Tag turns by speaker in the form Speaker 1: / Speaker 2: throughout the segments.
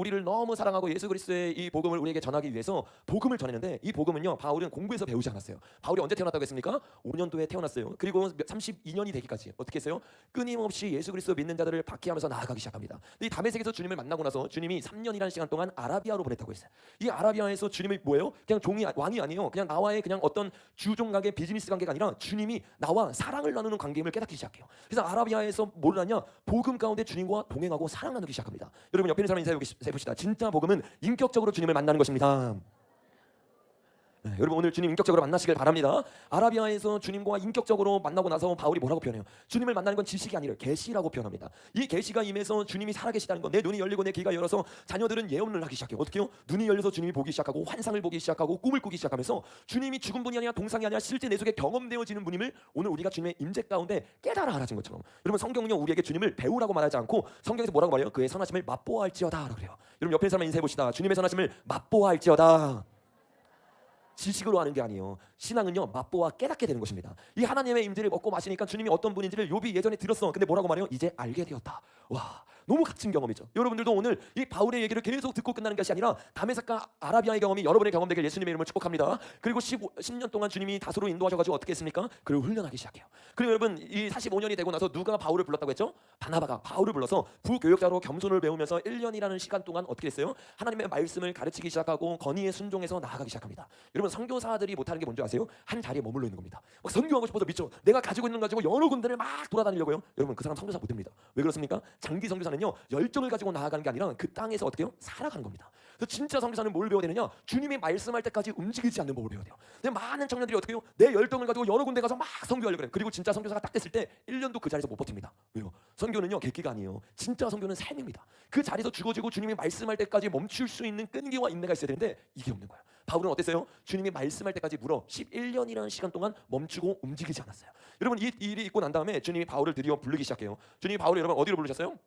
Speaker 1: 우리를 너무 사랑하고 예수 그리스도의 이 복음을 우리에게 전하기 위해서 복음을 전했는데, 이 복음은요 바울은 공부해서 배우지 않았어요. 바울이 언제 태어났다고 했습니까? 5년도에 태어났어요. 그리고 32년이 되기까지 어떻게 했어요? 끊임없이 예수 그리스도 믿는 자들을 박해하면서 나아가기 시작합니다. 이 다메섹에서 주님을 만나고 나서 주님이 3년이라는 시간 동안 아라비아로 보냈다고 했어요. 이 아라비아에서 주님이 뭐예요? 그냥 왕이 아니에요. 그냥 나와의 그냥 어떤 주종각의 비즈니스 관계가 아니라 주님이 나와 사랑을 나누는 관계임을 깨닫기 시작해요. 그래서 아라비아에서 뭘 하냐? 복음 가운데 주님과 동행하고 사랑 나누기 시작합니다. 여러분 옆에 있는 사람 인사해 봅시다. 진짜 복음은 인격적으로 주님을 만나는 것입니다. 네, 여러분 오늘 주님 인격적으로 만나시길 바랍니다. 아라비아에서 주님과 인격적으로 만나고 나서 바울이 뭐라고 표현해요? 주님을 만나는 건 지식이 아니라 계시라고 표현합니다. 이 계시가 임해서 주님이 살아계시다는 거, 내 눈이 열리고 내 귀가 열어서 자녀들은 예언을 하기 시작해요. 어떻게 해요? 눈이 열려서 주님이 보기 시작하고 환상을 보기 시작하고 꿈을 꾸기 시작하면서 주님이 죽은 분이 아니라 동상이 아니라 실제 내 속에 경험되어지는 분임을 오늘 우리가 주님의 임재 가운데 깨달아 알아진 것처럼, 여러분 성경은요 우리에게 주님을 배우라고 말하지 않고 성경에서 뭐라고 말해요? 그의 선하심을 맛보아 할지어다 라고 그래요. 여러분 옆에 있는 사람 인사해 봅시다. 주님의 선하심을 맛보아 할지어다. 지식으로 하는 게 아니에요. 신앙은요 맛보아 깨닫게 되는 것입니다. 이 하나님의 임재를 먹고 마시니까 주님이 어떤 분인지를 욥이 예전에 들었어. 근데 뭐라고 말해요? 이제 알게 되었다. 와, 너무 값진 경험이죠. 여러분들도 오늘 이 바울의 얘기를 계속 듣고 끝나는 것이 아니라 다메섹과 아라비아의 경험이 여러분의 경험되길 예수님의 이름으로 축복합니다. 그리고 10년 동안 주님이 다소로 인도하셔가지고 어떻게 했습니까? 그리고 훈련하기 시작해요. 그리고 여러분 이 45년이 되고 나서 누가 바울을 불렀다고 했죠? 바나바가 바울을 불러서 부교역자로 겸손을 배우면서 1년이라는 시간 동안 어떻게 됐어요? 하나님의 말씀을 가르치기 시작하고 건의에 순종해서 나아가기 시작합니다. 여러분 선교사들이 못하는 게 뭔지 아세요? 한 자리에 머물러 있는 겁니다. 막 선교하고 싶어서 미쳐 내가 가지고 있는 거 가지고 여러 군데를 막 돌아다니려고요. 여러분 그 사람 선교사 못됩니다. 왜 그렇습니까? 장기 선교사는요 열정을 가지고 나아가는 게 아니라 그 땅에서 어떻게 해요? 살아가는 겁니다. 그래서 진짜 선교사는 뭘 배워야 되느냐? 주님이 말씀할 때까지 움직이지 않는 법을 배워야 돼요. 근데 많은 청년들이 어떻게 해요? 내 열정을 가지고 여러 군데 가서 막 선교하려고 그래요. 그리고 진짜 선교사가 딱 됐을 때 1년도 그 자리에서 못 버팁니다. 왜요? 선교는요 객기가 아니에요. 진짜 선교는 삶입니다. 그 자리에서 죽어지고 주님이 말씀할 때까지 멈출 수 있는 끈기와 인내가 있어야 되는데 이게 없는 거예요. 바울은 어땠어요? 주님이 말씀할 때까지 물어 11년이라는 시간 동안 멈추고 움직이지 않았어요. 여러분 이 일이 있고 난 다음에 주님이 바울을 드디어 부르기 시작해요. 주님이 바울을 여러분 어디로 부르셨어요?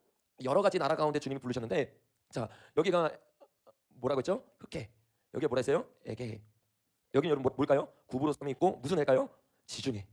Speaker 1: 여러 가지 나라 가운데 주님이 부르셨는데, 자 여기가 뭐라고 했죠? 흑해. 여기가 뭐라 했어요? 에게. 여기 여러분 뭘까요? 구부로 섬이 있고 무슨 해가요? 지중해.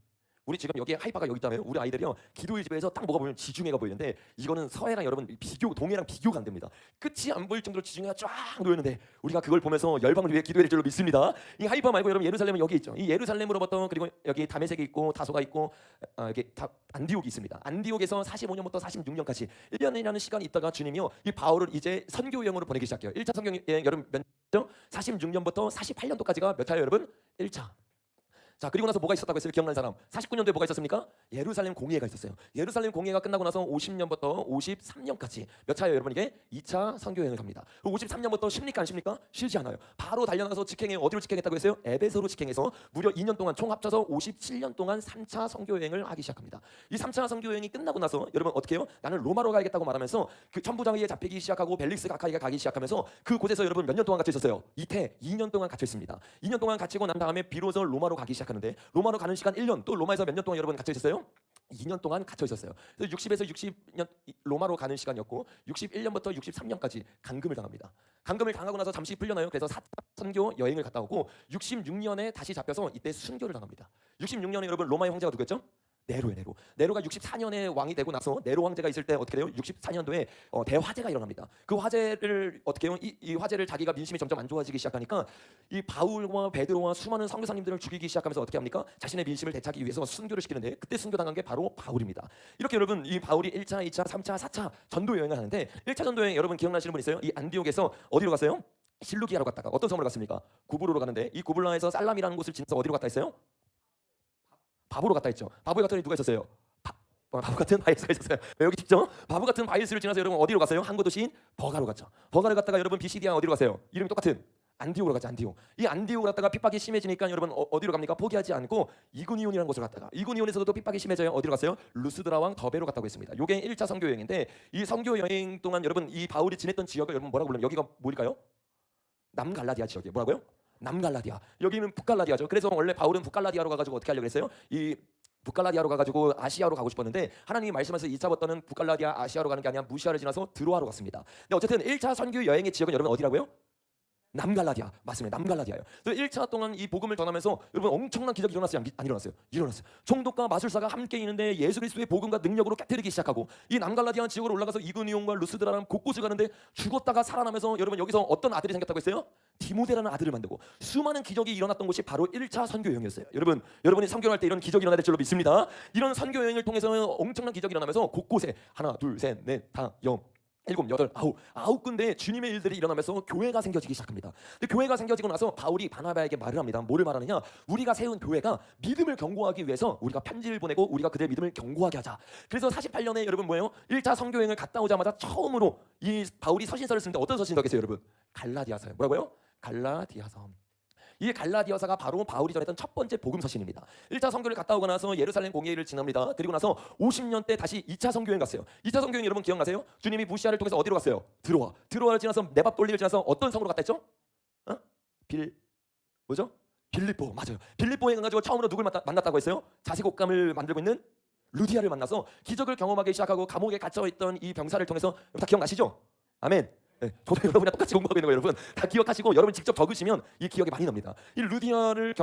Speaker 1: 우리 지금 여기 하이파가 여기 있다며요. 우리 아이들이요 기도의 집에서 딱 뭐가 보면 지중해가 보이는데 이거는 서해랑 여러분 동해랑 비교가 안 됩니다. 끝이 안 보일 정도로 지중해가 쫙 놓였는데 우리가 그걸 보면서 열방을 위해 기도해야 될 줄로 믿습니다. 이 하이파 말고 여러분 예루살렘은 여기 있죠. 이 예루살렘으로부터 그리고 여기 다메섹이 있고 다소가 있고 여기 안디옥이 있습니다. 안디옥에서 45년부터 46년까지 1년이라는 시간이 있다가 주님이요 이 바울을 이제 선교 여행으로 보내기 시작해요. 1차 선교 여행 여러분 몇 년? 46년부터 48년도까지가 몇 차예요 여러분? 1차. 자 그리고 나서 뭐가 있었다고 했어요? 기억나는 사람? 49년도에 뭐가 있었습니까? 예루살렘 공의회가 있었어요. 예루살렘 공의회가 끝나고 나서 50년부터 53년까지 몇 차예요 여러분? 이게 2차 선교여행을 갑니다. 53년부터 쉽니까 안 쉽니까? 쉽지 않아요. 바로 달려나서 직행해. 어디로 직행했다고 했어요? 에베소로 직행해서 무려 2년 동안 총 합쳐서 57년 동안 3차 선교여행을 하기 시작합니다. 이 3차 선교여행이 끝나고 나서 여러분 어떻게 해요? 나는 로마로 가야겠다고 말하면서 그 천부장에게 잡히기 시작하고 벨릭스 가까이가 가기 시작하면서 그 곳에서 여러분 몇 년 동안 갇혀 있었어요? 이태 2년 동안 갇혀 있습니다. 2년 동안 갇히고 난 다음에 비로소 로마로 가기 시작하는데 로마로 가는 시간 1년, 또 로마에서 몇 년 동안 여러분 갇혀 있었어요? 2년 동안 갇혀 있었어요. 그래서 60에서 60년 로마로 가는 시간이었고 61년부터 63년까지 감금을 당합니다. 감금을 당하고 나서 잠시 풀려나요. 그래서 4차 선교 여행을 갔다 오고 66년에 다시 잡혀서 이때 순교를 당합니다. 66년에 여러분 로마의 황제가 누구였죠? 네로예요. 네로가 64년에 왕이 되고 나서 네로 황제가 있을 때 어떻게 돼요? 64년도에 대화재가 일어납니다. 그 화재를 어떻게 해요? 이 화재를 자기가 민심이 점점 안 좋아지기 시작하니까 이 바울과 베드로와 수많은 선교사님들을 죽이기 시작하면서 어떻게 합니까? 자신의 민심을 되찾기 위해서 순교를 시키는데 그때 순교당한 게 바로 바울입니다. 이렇게 여러분 이 바울이 1차, 2차, 3차, 4차 전도 여행을 하는데 1차 전도 여행 여러분 기억나시는 분 있어요? 이 안디옥에서 어디로 갔어요? 실루기아로 갔다가 어떤 섬으로 갔습니까? 구브로로 가는데 이 구블라에서 살람이라는 곳을 지나서 어디로 갔다 했어요? 바보로 갔다 했죠. 바보에 갔더니 누가 있었어요? 바보 같은 바이스가 있었어요. 여기 직접 바보 같은 바이스를 지나서 여러분 어디로 갔어요? 항구 도시인 버가로 갔죠. 버가를 갔다가 여러분 비시디아 어디로 갔어요? 이름이 똑같은 안디옥으로 갔죠. 안디옥. 이 안디옥을 갔다가 핍박이 심해지니까 여러분 어디로 갑니까? 포기하지 않고 이구니온이라는 곳을 갔다가 이구니온에서도 또 핍박이 심해져요. 어디로 갔어요? 루스드라 왕 더베로 갔다고 했습니다. 요게 1차 선교 여행인데 이 선교 여행 동안 여러분 이 바울이 지냈던 지역을 여러분 뭐라고 불러요? 여기가 뭘까요? 남갈라디아 지역이에요. 뭐라고요? 남갈라디아. 여기는 북갈라디아죠. 그래서 원래 바울은 북갈라디아로 가가지고 어떻게 하려고 했어요? 이 북갈라디아로 가가지고 아시아로 가고 싶었는데 하나님이 말씀하셔서 2차부터는 북갈라디아 아시아로 가는 게 아니라 무시아를 지나서 드로아로 갔습니다. 근데 어쨌든 1차 선교 여행의 지역은 여러분 어디라고요? 남갈라디아 맞습니다. 남갈라디아예요. 1차 동안 이 복음을 전하면서 여러분 엄청난 기적이 일어났어요? 안 일어났어요? 일어났어요. 총독과 마술사가 함께 있는데 예수 그리스도의 복음과 능력으로 깨뜨리기 시작하고 이 남갈라디아 지역으로 올라가서 이구니온과 루스드라는 곳곳을 가는데 죽었다가 살아나면서 여러분 여기서 어떤 아들이 생겼다고 했어요? 디모데라는 아들을 만들고 수많은 기적이 일어났던 곳이 바로 1차 선교 여행이었어요. 여러분이 선교할 때 이런 기적이 일어날 줄로 믿습니다. 이런 선교 여행을 통해서 엄청난 기적이 일어나면서 곳곳에 하나, 둘, 셋, 넷, 다, 일곱, 여덟, 아홉 군데 주님의 일들이 일어나면서 교회가 생겨지기 시작합니다. 근데 교회가 생겨지고 나서 바울이 바나바에게 말을 합니다. 뭐를 말하느냐? 우리가 세운 교회가 믿음을 견고하기 위해서 우리가 편지를 보내고 우리가 그들의 믿음을 견고하게 하자. 그래서 48년에 여러분 뭐예요? 1차 선교여행을 갔다 오자마자 처음으로 이 바울이 서신서를 쓰는데 어떤 서신서겠어요, 여러분? 갈라디아서요. 뭐라고요? 갈라디아서. 이 갈라디아서가 바로 바울이 전했던 첫 번째 복음 서신입니다. 1차 선교를 갔다 오고 나서 예루살렘 공회를 지납니다. 그리고 나서 50년 때 다시 2차 선교여행 갔어요. 2차 선교여행 여러분 기억나세요? 주님이 부시아를 통해서 어디로 갔어요? 드로아를 지나서 네바폴리를 지나서 어떤 성으로 갔다 했죠? 뭐죠? 빌립보. 맞아요. 빌립보에 가가지고 처음으로 누굴 만났다고 했어요? 자색옥감을 만들고 있는 루디아를 만나서 기적을 경험하기 시작하고 감옥에 갇혀있던 이 병사를 통해서 다 기억나시죠? 아멘. 네, 저도 여러분이랑 똑같이 공부하고 있는 거 여러분 다 기억하시고 여러분 직접 적으시면 이 기억이 많이 납니다. 이 루디아를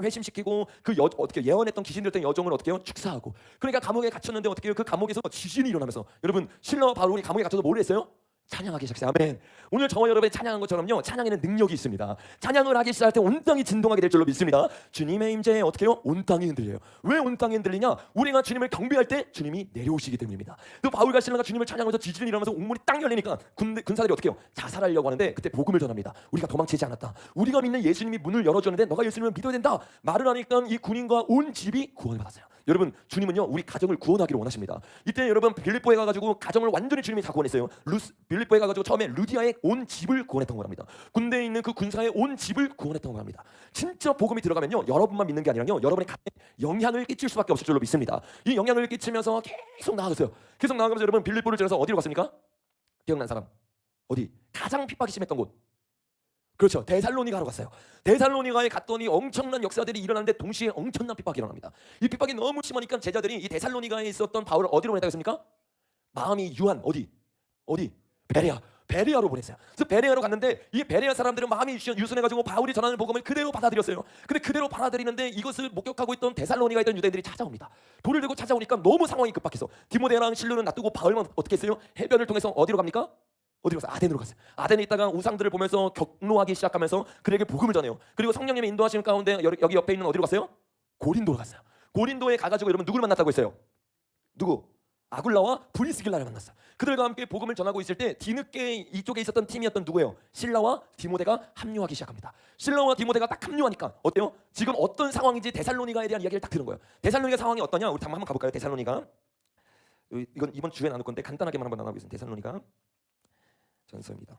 Speaker 1: 회심시키고 그 어떻게 예언했던 귀신들던 여종을 어떻게 해요? 축사하고 그러니까 감옥에 갇혔는데 어떻게 해요? 그 감옥에서 지진이 일어나면서 여러분 실로와 바울이 감옥에 갇혀서 뭘 했어요? 찬양하기 시작했어요. 아멘. 오늘 저와 여러분이 찬양한 것처럼요 찬양에는 능력이 있습니다. 찬양을 하기 시작할 때 온 땅이 진동하게 될 줄로 믿습니다. 주님의 임재에 어떻게 해요? 온 땅이 흔들려요. 왜 온 땅이 흔들리냐? 우리가 주님을 경배할 때 주님이 내려오시기 때문입니다. 또 바울과 실라가 주님을 찬양하면서 지진이 일어나면서 옥문이 딱 열리니까 군사들이 어떻게 해요? 자살하려고 하는데 그때 복음을 전합니다. 우리가 도망치지 않았다. 우리가 믿는 예수님이 문을 열어줬는데 너가 예수님을 믿어야 된다. 말을 하니까 이 군인과 온 집이 구원을 받았어요. 여러분 주님은요 우리 가정을 구원하기를 원하십니다. 이때 여러분 빌립보에 가가지고 가정을 완전히 주님이 다 구원했어요. 빌립보에 가가지고 처음에 루디아의 온 집을 구원했던 거랍니다. 군대에 있는 그 군사의 온 집을 구원했던 겁니다. 진짜 복음이 들어가면요 여러분만 믿는 게 아니라요 여러분의 가정에 영향을 끼칠 수밖에 없을 줄로 믿습니다. 이 영향을 끼치면서 계속 나아갔어요. 계속 나아가면서 여러분 빌립보를 지나서 어디로 갔습니까? 기억난 사람? 어디? 가장 핍박이 심했던 곳. 그렇죠. 데살로니가로 갔어요. 데살로니가에 갔더니 엄청난 역사들이 일어나는데 동시에 엄청난 핍박이 일어납니다. 이 핍박이 너무 심하니까 제자들이 이 데살로니가에 있었던 바울을 어디로 보냈다고 했습니까? 마음이 유한 어디? 베레아로 보냈어요. 그래서 베레아로 갔는데 이 베레아 사람들은 마음이 유순해가지고 바울이 전하는 복음을 그대로 받아들였어요. 근데 그대로 받아들이는데 이것을 목격하고 있던 데살로니가에 있던 유대인들이 찾아옵니다. 돌을 들고 찾아오니까 너무 상황이 급박해서 디모데랑 실로는 놔두고 바울만 어떻게 했어요? 해변을 통해서 어디로 갑니까? 어디로 갔어요? 아덴으로 갔어요. 아덴에 있다가 우상들을 보면서 격노하기 시작하면서 그에게 복음을 전해요. 그리고 성령님의 인도하심 가운데 여기 옆에 있는 어디로 갔어요? 고린도로 갔어요. 고린도에 가가지고 여러분 누구를 만났다고 했어요? 누구? 아굴라와 브리스길라를 만났어요. 그들과 함께 복음을 전하고 있을 때 뒤늦게 이쪽에 있었던 팀이었던 누구예요? 실라와 디모데가 합류하기 시작합니다. 실라와 디모데가 딱 합류하니까 어때요? 지금 어떤 상황인지 데살로니가에 대한 이야기를 딱 들은 거예요. 데살로니가 상황이 어떠냐? 우리 한번 가볼까요? 데살로니가. 이건 이번 주에 나눌 건데 간단하게만 한번 나눠보겠습니다. 데살로니가 전서입니다.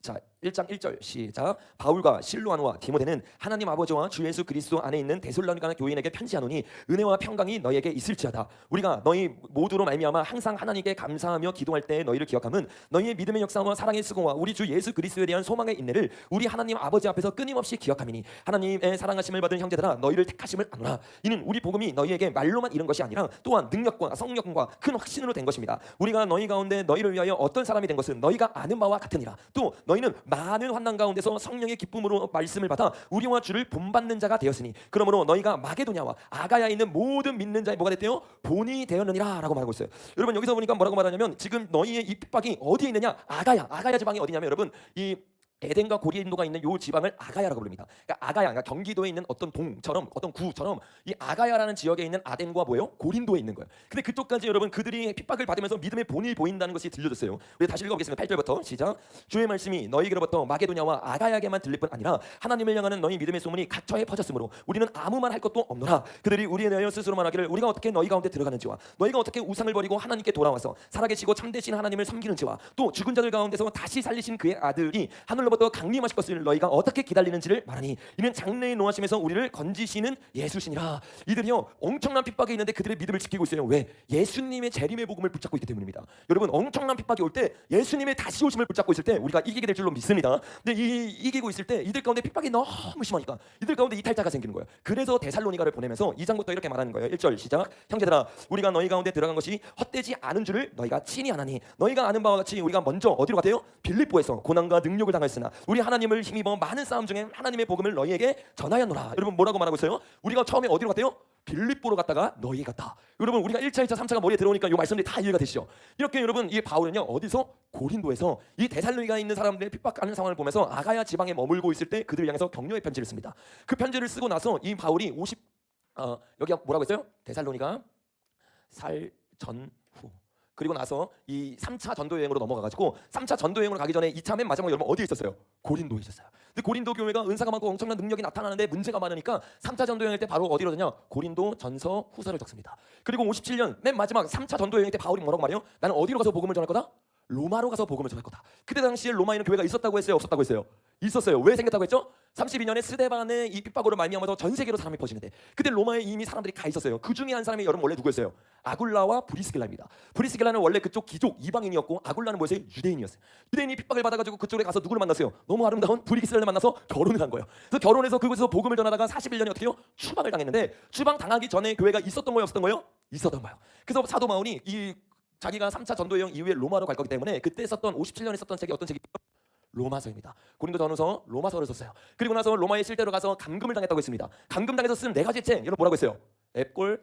Speaker 1: 자, 1장 1절 시작. 바울과 실로아노와 디모데는 하나님 아버지와 주 예수 그리스도 안에 있는 데살로니가 교인에게 편지하노니 은혜와 평강이 너희에게 있을지어다. 우리가 너희 모두로 말미암아 항상 하나님께 감사하며 기도할 때 너희를 기억함은 너희의 믿음의 역사와 사랑의 수고와 우리 주 예수 그리스도에 대한 소망의 인내를 우리 하나님 아버지 앞에서 끊임없이 기억함이니 하나님의 사랑하심을 받은 형제들아 너희를 택하심을 아노라. 이는 우리 복음이 너희에게 말로만 이른 것이 아니라 또한 능력과 성령과 큰 확신으로 된 것입니다. 우리가 너희 가운데 너희를 위하여 어떤 사람이 된 것은 너희가 아는 바와 같으니라. 또 너희는 많은 환난 가운데서 성령의 기쁨으로 말씀을 받아 우리와 주를 본받는 자가 되었으니 그러므로 너희가 마게도냐와 아가야에 있는 모든 믿는 자의 뭐가 됐대요? 본이 되었느니라 라고 말하고 있어요. 여러분 여기서 보니까 뭐라고 말하냐면 지금 너희의 이 핍박이 어디에 있느냐? 아가야 지방이 어디냐면 여러분 이 에덴과 고린도가 있는 요 지방을 아가야라고 부릅니다. 그러니까 아가야, 그러니까 경기도에 있는 어떤 동처럼, 어떤 구처럼 이 아가야라는 지역에 있는 아덴과 뭐예요? 고린도에 있는 거예요. 근데 그쪽까지 여러분 그들이 핍박을 받으면서 믿음의 본이 보인다는 것이 들려졌어요. 우리 다시 읽어보겠습니다. 8절부터 시작. 주의 말씀이 너희에게로부터 마게도냐와 아가야에게만 들릴 뿐 아니라 하나님을 향하는 너희 믿음의 소문이 각처에 퍼졌으므로 우리는 아무 말 할 것도 없노라. 그들이 우리에 대하여 스스로 말하기를 우리가 어떻게 너희 가운데 들어가는지와 너희가 어떻게 우상을 버리고 하나님께 돌아와서 살아계시고 참되신 하나님을 섬기는지와 또 죽은 자들 가운데서 다시 살리신 그의 아들이 하늘로 그날로부터 강림하실 것을 너희가 어떻게 기다리는지를 말하니 이는 장래에 노하심에서 우리를 건지시는 예수시니라. 이들이요 엄청난 핍박이 있는데 그들의 믿음을 지키고 있어요. 왜? 예수님의 재림의 복음을 붙잡고 있기 때문입니다. 여러분 엄청난 핍박이 올 때 예수님의 다시 오심을 붙잡고 있을 때 우리가 이기게 될 줄로 믿습니다. 근데 이기고 있을 때 이들 가운데 핍박이 너무 심하니까 이들 가운데 이탈자가 생기는 거예요. 그래서 데살로니가를 보내면서 2장부터 이렇게 말하는 거예요. 1절 시작. 형제들아 우리가 너희 가운데 들어간 것이 헛되지 않은 줄을 너희가 친히 아나니 너희가 아는 바와 같이 우리가 먼저 어디로 갔대요? 빌립보에서 고난과 능력을 당하였으나 우리 하나님을 힘입어 많은 싸움 중에 하나님의 복음을 너희에게 전하였노라. 여러분 뭐라고 말하고 있어요? 우리가 처음에 어디로 갔대요? 빌립보로 갔다가 너희에 갔다. 여러분 우리가 1차, 2차, 3차가 머리에 들어오니까 이 말씀들이 다 이해가 되시죠? 이렇게 여러분 이 바울은요 어디서? 고린도에서 이 데살로니가에 있는 사람들의 핍박하는 상황을 보면서 아가야 지방에 머물고 있을 때 그들을 향해서 격려의 편지를 씁니다. 그 편지를 쓰고 나서 이 바울이 여기 뭐라고 했어요? 데살로니가 살 전후 그리고 나서 이 3차 전도 여행으로 넘어가가지고 3차 전도 여행으로 가기 전에 2차 맨 마지막 여러분 어디에 있었어요? 고린도에 있었어요. 근데 고린도 교회가 은사가 많고 엄청난 능력이 나타나는데 문제가 많으니까 3차 전도 여행 때 바로 어디로 가냐? 고린도 전서 후서를 적습니다. 그리고 57년 맨 마지막 3차 전도 여행 때 바울이 뭐라고 말해요? 나는 어디로 가서 복음을 전할 거다? 로마로 가서 복음을 전할 거다. 그때 당시에 로마에는 교회가 있었다고 했어요? 없었다고 했어요? 있었어요. 왜 생겼다고 했죠? 32년에 스데반의 이 핍박으로 말미암아서 전 세계로 사람이 퍼지는데 그때 로마에 이미 사람들이 가 있었어요. 그 중에 한 사람이 여러분 원래 누구였어요? 아굴라와 브리스길라입니다. 브리스길라는 원래 그쪽 귀족 이방인이었고 아굴라는 뭐였어요? 유대인이었어요. 유대인이 핍박을 받아가지고 그쪽에 가서 누구를 만났어요? 너무 아름다운 브리스길라를 만나서 결혼을 한 거예요. 그래서 결혼해서 그곳에서 복음을 전하다가 41년에 어떻게 해요? 추방을 당했는데 추방 당하기 전에 교회가 있었던 거예요? 없었던 거예요? 있었던 거예요. 그래서 사도 바울이 자기가 3차 전도 여행 이후에 로마로 갈 거기 때문에 그때 썼던 57년에 썼던 책이 어떤 책이에요? 로마서입니다. 고린도 전후서 로마서를 썼어요. 그리고 나서 로마의 실대로 가서 감금을 당했다고 했습니다. 감금당해서 쓴 4가지 책 여러분 뭐라고 했어요? 앱골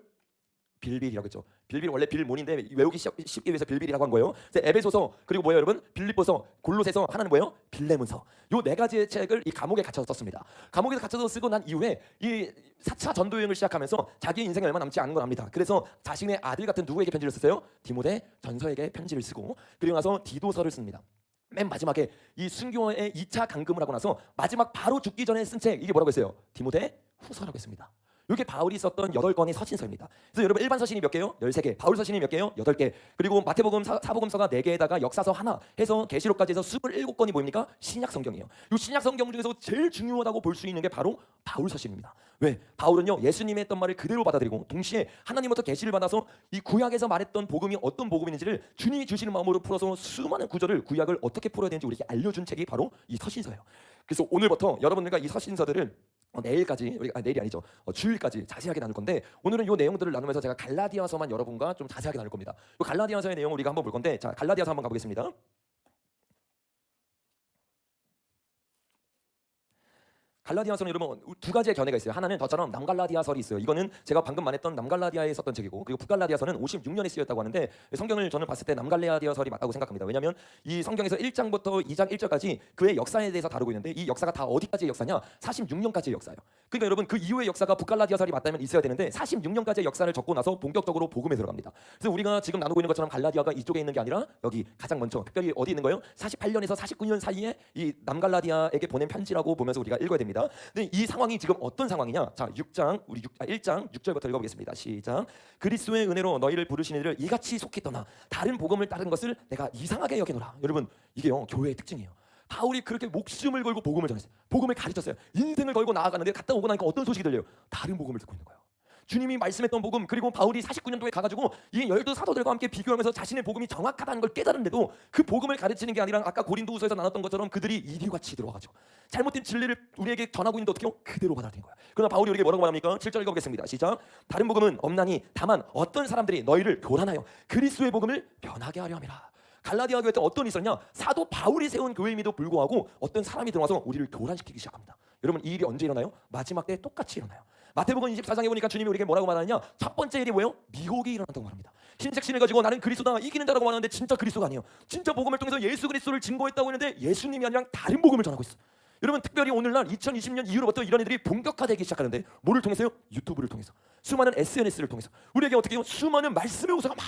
Speaker 1: 빌빌이라고 했죠. 빌빌 원래 빌몬인데 외우기 쉽게 위해서 빌빌이라고 한 거예요. 그래서 에베소서 그리고 뭐예요 여러분? 빌립보서, 골로새서 하나는 뭐예요? 빌레몬서. 요 4가지의 책을 이 감옥에 갇혀서 썼습니다. 감옥에서 갇혀서 쓰고 난 이후에 이 4차 전도 여행을 시작하면서 자기의 인생이 얼마 남지 않은 걸 압니다. 그래서 자신의 아들 같은 누구에게 편지를 썼어요? 디모데 전서에게 편지를 쓰고 그리고 나서 디도서를 씁니다. 맨 마지막에 이 순교의 2차 감금을 하고 나서 마지막 바로 죽기 전에 쓴 책 이게 뭐라고 했어요? 디모데 후서라고 했습니다. 이게 바울이 썼던 8권의 서신서입니다. 그래서 여러분 일반 서신이 몇 개요? 13개. 바울 서신이 몇 개요? 8개. 그리고 마태복음, 사복음서가 4개에다가 역사서 하나 해서 계시록까지 해서 27권이 뭐입니까? 신약 성경이에요. 이 신약 성경 중에서 제일 중요하다고 볼 수 있는 게 바로 바울 서신입니다. 왜? 바울은요 예수님이 했던 말을 그대로 받아들이고 동시에 하나님부터 계시를 받아서 이 구약에서 말했던 복음이 어떤 복음인지를 주님이 주시는 마음으로 풀어서 수많은 구절을 구약을 어떻게 풀어야 되는지 우리에게 알려준 책이 바로 이 서신서예요. 그래서 오늘부터 여러분들과 이 서신서들을 내일까지 내일이 아니죠. 주일까지 자세하게 나눌 건데 오늘은 이 내용들을 나누면서 제가 갈라디아서만 여러분과 좀 자세하게 나눌 겁니다. 이 갈라디아서의 내용을 우리가 한번 볼 건데 자 갈라디아서 한번 가보겠습니다. 갈라디아서는 여러분 2가지의 견해가 있어요. 하나는 저처럼 남갈라디아설이 있어요. 이거는 제가 방금 말했던 남갈라디아에 썼던 책이고 그리고 북갈라디아서는 56년에 쓰였다고 하는데 성경을 저는 봤을 때 남갈라디아설이 맞다고 생각합니다. 왜냐하면 이 성경에서 1장부터 2장 1절까지 그의 역사에 대해서 다루고 있는데 이 역사가 다 어디까지의 역사냐? 46년까지의 역사예요. 그러니까 여러분 그 이후의 역사가 북갈라디아설이 맞다면 있어야 되는데 46년까지의 역사를 적고 나서 본격적으로 복음에 들어갑니다. 그래서 우리가 지금 나누고 있는 것처럼 갈라디아가 이쪽에 있는 게 아니라 여기 가장 먼저 특별히 어디 있는 거예요? 48년에서 49년 사이에 이 남갈라디아에게 보낸 편지라고 보면서 우리가 읽어야 됩니다. 근데 이 상황이 지금 어떤 상황이냐? 자, 1장 6절부터 읽어보겠습니다. 시작. 그리스도의 은혜로 너희를 부르신 이를 이같이 속히 떠나 다른 복음을 따른 것을 내가 이상하게 여기노라. 여러분 이게요 교회의 특징이에요. 바울이 그렇게 목숨을 걸고 복음을 전했어요. 복음을 가르쳤어요. 인생을 걸고 나아가는데 갔다 오고 나니까 어떤 소식이 들려요? 다른 복음을 듣고 있는 거예요. 주님이 말씀했던 복음 그리고 바울이 49년도에 가가지고 이 12사도들과 함께 비교하면서 자신의 복음이 정확하다는 걸 깨달은데도 그 복음을 가르치는 게 아니라 아까 고린도후서에서 나눴던 것처럼 그들이 이리같이 들어와가지고 잘못된 진리를 우리에게 전하고 있는데 어떻게 해요? 그대로 받아들인 거예요. 그러나 바울이 우리에게 뭐라고 말합니까? 7절 읽어보겠습니다. 시작. 다른 복음은 없나니 다만 어떤 사람들이 너희를 교란하여 그리스도의 복음을 변하게 하려 함이라. 갈라디아 교회 때 어떤 일이 있었냐? 사도 바울이 세운 교회임에도 불구하고 어떤 사람이 들어와서 우리를 교란시키기 시작합니다. 여러분 이 일이 언제 일어나요? 마지막 때 똑같이 일어나요. 마태복음 24장에 보니까 주님이 우리에게 뭐라고 말하느냐? 첫 번째 일이 뭐예요? 미혹이 일어난다고 말합니다. 흰색신을 가지고 나는 그리스도다 이기는 자라고 말하는데 진짜 그리스도가 아니에요. 진짜 복음을 통해서 예수 그리스도를 증거했다고 했는데 예수님이 아니라 다른 복음을 전하고 있어. 여러분 특별히 오늘날 2020년 이후로부터 이런 일들이 본격화되기 시작하는데 뭐를 통해서요? 유튜브를 통해서 수많은 SNS를 통해서 우리에게 어떻게 해요? 수많은 말씀의 호소가 막